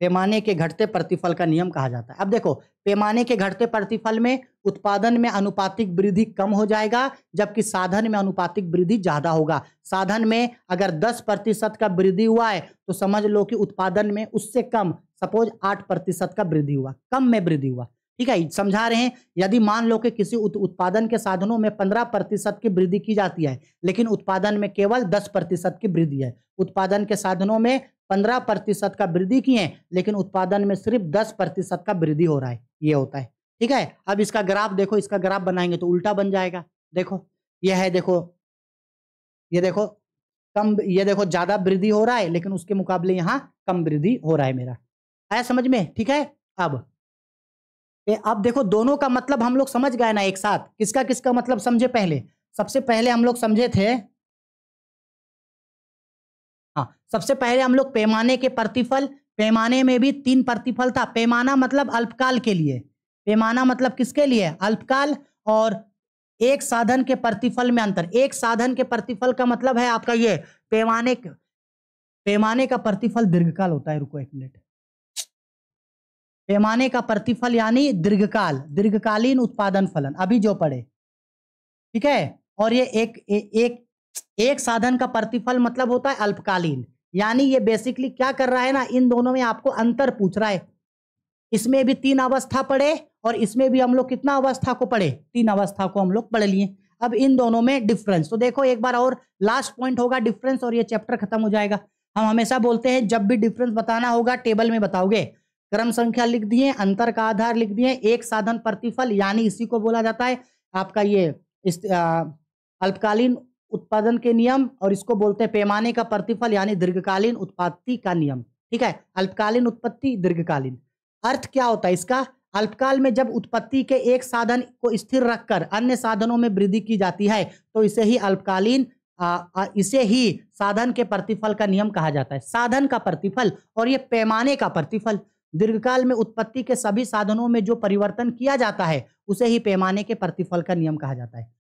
पैमाने के घटते प्रतिफल का नियम कहा जाता है। अब देखो, पैमाने के घटते प्रतिफल में उत्पादन में अनुपातिक वृद्धि कम हो जाएगा जबकि साधन में अनुपातिक वृद्धि ज्यादा होगा। साधन में अगर 10% का वृद्धि हुआ है तो समझ लो कि उत्पादन में उससे कम, सपोज 8% का वृद्धि हुआ, कम में वृद्धि हुआ। ठीक है, समझा रहे हैं। यदि मान लो कि किसी उत्पादन के साधनों में 15% की वृद्धि की जाती है लेकिन उत्पादन में केवल 10% की वृद्धि है, उत्पादन के साधनों में 15% का वृद्धि किए लेकिन उत्पादन में सिर्फ 10% का वृद्धि हो रहा है, ये होता है। ठीक है, अब इसका ग्राफ देखो, इसका ग्राफ बनाएंगे तो उल्टा बन जाएगा। देखो ये है, देखो ये देखो कम, ये देखो ज्यादा वृद्धि हो रहा है लेकिन उसके मुकाबले यहाँ कम वृद्धि हो रहा है मेरा। आया समझ में? ठीक है, अब देखो दोनों का मतलब हम लोग समझ गए ना एक साथ। किसका किसका मतलब समझे पहले? सबसे पहले हम लोग समझे थे, हाँ, सबसे पहले हम लोग पैमाने के प्रतिफल, पैमाने में भी 3 प्रतिफल था। पैमाना मतलब अल्पकाल के लिए, पैमाना मतलब किसके लिए? अल्पकाल। और एक साधन के प्रतिफल में अंतर, एक साधन के प्रतिफल का मतलब है आपका ये पैमाने का प्रतिफल दीर्घकाल होता है। रुको एक मिनट, पैमाने का प्रतिफल यानी दीर्घकालीन उत्पादन फलन, अभी जो पढ़े। ठीक है, और ये एक साधन का प्रतिफल मतलब होता है अल्पकालीन, यानी ये बेसिकली क्या कर रहा है ना, इन दोनों में आपको अंतर पूछ रहा है। इसमें भी 3 अवस्था पढ़े और इसमें भी हम लोग कितना अवस्था को पढ़े? 3 अवस्था को हम लोग पढ़ लिए। अब इन दोनों में डिफरेंस तो देखो एक बार और, लास्ट पॉइंट होगा डिफरेंस और ये चैप्टर खत्म हो जाएगा। हम हमेशा बोलते हैं जब भी डिफरेंस बताना होगा टेबल में बताओगे, क्रम संख्या लिख दिए, अंतर का आधार लिख दिए, एक साधन प्रतिफल यानी इसी को बोला जाता है आपका ये अल्पकालीन उत्पादन के नियम, और इसको बोलते हैं पैमाने का प्रतिफल यानी दीर्घकालीन उत्पत्ति का नियम। ठीक है, अल्पकालीन उत्पत्ति, दीर्घकालीन। अर्थ क्या होता है इसका? अल्पकाल में जब उत्पत्ति के एक साधन को स्थिर रखकर अन्य साधनों में वृद्धि की जाती है तो इसे ही अल्पकालीन इसे ही साधन के प्रतिफल का नियम कहा जाता है। साधन का प्रतिफल और ये पैमाने का प्रतिफल। दीर्घकाल में उत्पत्ति के सभी साधनों में जो परिवर्तन किया जाता है उसे ही पैमाने के प्रतिफल का नियम कहा जाता है।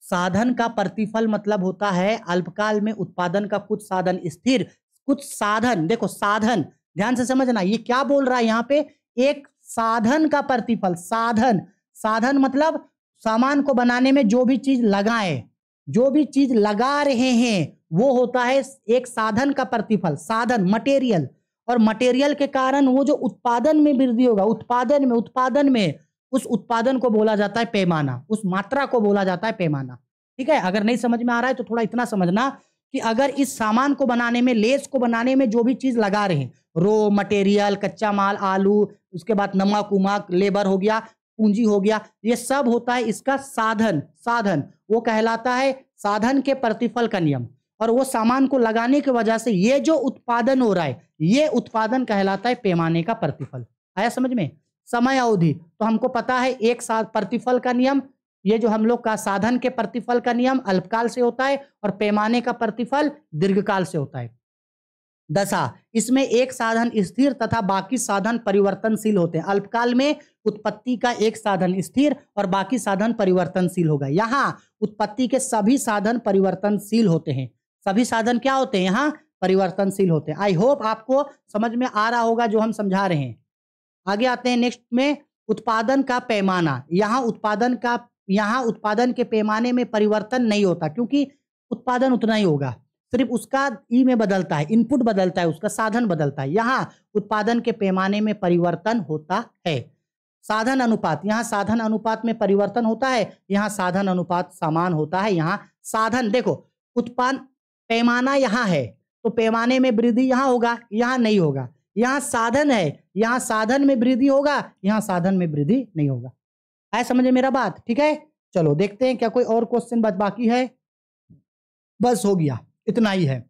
साधन का प्रतिफल मतलब होता है अल्पकाल में उत्पादन का कुछ साधन स्थिर, कुछ साधन, देखो साधन ध्यान से समझना, ये क्या बोल रहा है यहाँ पे? एक साधन का प्रतिफल। साधन मतलब सामान को बनाने में जो भी चीज लगाए, जो भी चीज लगा रहे हैं वो होता है एक साधन का प्रतिफल। साधन मटेरियल, और मटेरियल के कारण वो जो उत्पादन में वृद्धि होगा, उत्पादन में उस उत्पादन को बोला जाता है पैमाना, उस मात्रा को बोला जाता है पैमाना। ठीक है, अगर नहीं समझ में आ रहा है तो थोड़ा इतना समझना कि अगर इस सामान को बनाने में, लेस को बनाने में जो भी चीज लगा रहे हैं, रो मटेरियल, कच्चा माल, आलू, उसके बाद नमक उमक, लेबर हो गया, पूंजी हो गया, ये सब होता है इसका साधन वो कहलाता है साधन के प्रतिफल का नियम। और वो सामान को लगाने की वजह से ये जो उत्पादन हो रहा है ये उत्पादन कहलाता है पैमाने का प्रतिफल। आया समझ में? समय अवधि तो हमको पता है एक साथ प्रतिफल का नियम, ये जो हम लोग का साधन के प्रतिफल का नियम अल्पकाल से होता है और पैमाने का प्रतिफल दीर्घकाल से होता है। दशा, इसमें एक साधन स्थिर तथा बाकी साधन परिवर्तनशील होते हैं। अल्पकाल में उत्पत्ति का एक साधन स्थिर और बाकी साधन परिवर्तनशील होगा। यहाँ उत्पत्ति के सभी साधन परिवर्तनशील होते हैं। सभी साधन क्या होते हैं? यहाँ परिवर्तनशील होते हैं। आई होप आपको समझ में आ रहा होगा जो हम समझा रहे हैं। आगे आते हैं नेक्स्ट में, उत्पादन का पैमाना। यहाँ उत्पादन के पैमाने में परिवर्तन नहीं होता, क्योंकि उत्पादन उतना ही होगा, सिर्फ उसका ई में बदलता है, इनपुट बदलता है, उसका साधन बदलता है। यहाँ उत्पादन के पैमाने में परिवर्तन होता है। साधन अनुपात, यहाँ साधन अनुपात में परिवर्तन होता है, यहाँ साधन अनुपात समान होता है। यहाँ साधन देखो, उत्पादन पैमाना यहाँ है तो पैमाने में वृद्धि यहाँ होगा, यहाँ नहीं होगा। यहाँ साधन है, यहाँ साधन में वृद्धि होगा, यहाँ साधन में वृद्धि नहीं होगा। है समझे मेरा बात? ठीक है, चलो देखते हैं क्या कोई और क्वेश्चन बाकी है। बस हो गया, इतना ही है।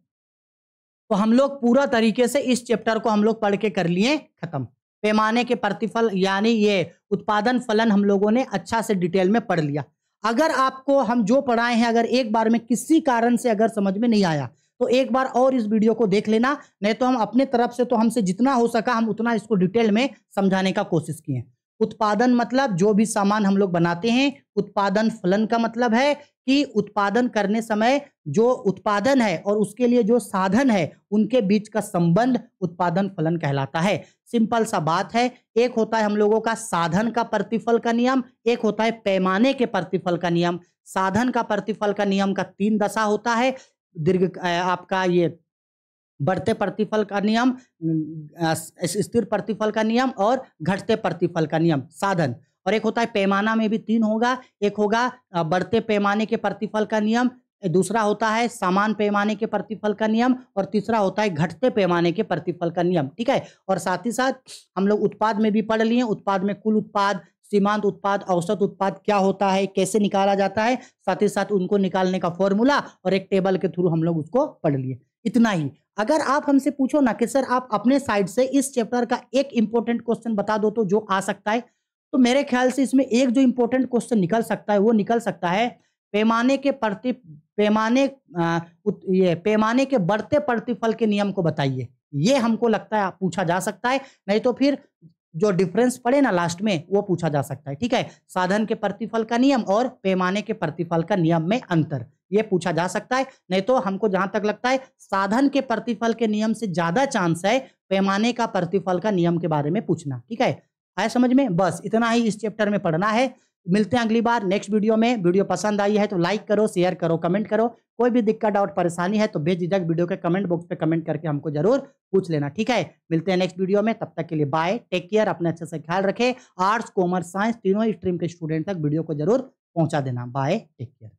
तो हम लोग पूरा तरीके से इस चैप्टर को हम लोग पढ़ के कर लिए खत्म। पैमाने के प्रतिफल यानी ये उत्पादन फलन हम लोगों ने अच्छा से डिटेल में पढ़ लिया। अगर आपको हम जो पढ़ाए हैं अगर एक बार में किसी कारण से अगर समझ में नहीं आया तो एक बार और इस वीडियो को देख लेना, नहीं तो हम अपने तरफ से तो हमसे जितना हो सका हम उतना इसको डिटेल में समझाने का कोशिश किए। उत्पादन मतलब जो भी सामान हम लोग बनाते हैं। उत्पादन फलन का मतलब है कि उत्पादन करने समय जो उत्पादन है और उसके लिए जो साधन है उनके बीच का संबंध उत्पादन फलन कहलाता है। सिंपल सा बात है। एक होता है हम लोगों का साधन का प्रतिफल का नियम, एक होता है पैमाने के प्रतिफल का नियम। साधन का प्रतिफल का नियम का 3 दशा होता है। आपका ये बढ़ते प्रतिफल का नियम, स्थिर प्रतिफल का नियम और घटते प्रतिफल का नियम साधन। और एक होता है पैमाना में भी 3 होगा। एक होगा बढ़ते पैमाने के प्रतिफल का नियम, दूसरा होता है समान पैमाने के प्रतिफल का नियम और तीसरा होता है घटते पैमाने के प्रतिफल का नियम। ठीक है, और साथ ही साथ हम लोग उत्पाद में भी पढ़ लिए। उत्पाद में कुल उत्पाद, सीमांत उत्पाद, औसत उत्पाद क्या होता है, कैसे निकाला जाता है, साथ ही साथ उनको निकालने का फॉर्मूला और एक टेबल के थ्रू हम लोग उसको पढ़ लिए। इतना ही। अगर आप हमसे पूछो ना कि सर आप अपने साइड से इस चैप्टर का एक इंपॉर्टेंट क्वेश्चन बता दो तो जो आ सकता है, तो मेरे ख्याल से इसमें एक जो इंपॉर्टेंट क्वेश्चन निकल सकता है वो निकल सकता है पैमाने के बढ़ते प्रतिफल के नियम को बताइए। ये हमको लगता है पूछा जा सकता है, नहीं तो फिर जो डिफरेंस पड़े ना लास्ट में वो पूछा जा सकता है। ठीक है, साधन के प्रतिफल का नियम और पैमाने के प्रतिफल का नियम में अंतर, ये पूछा जा सकता है। नहीं तो हमको जहां तक लगता है साधन के प्रतिफल के नियम से ज्यादा चांस है पैमाने का प्रतिफल का नियम के बारे में पूछना। ठीक है, आया समझ में? बस इतना ही इस चैप्टर में पढ़ना है। मिलते हैं अगली बार नेक्स्ट वीडियो में। वीडियो पसंद आई है तो लाइक करो, शेयर करो, कमेंट करो। कोई भी दिक्कत, डाउट, परेशानी है तो बेझिझक वीडियो के कमेंट बॉक्स पे कमेंट करके हमको जरूर पूछ लेना। ठीक है, मिलते हैं नेक्स्ट वीडियो में। तब तक के लिए बाय, टेक केयर, अपने अच्छे से ख्याल रखें। आर्ट्स, कॉमर्स, साइंस तीनों स्ट्रीम के स्टूडेंट तक वीडियो को जरूर पहुंचा देना। Bye, take care.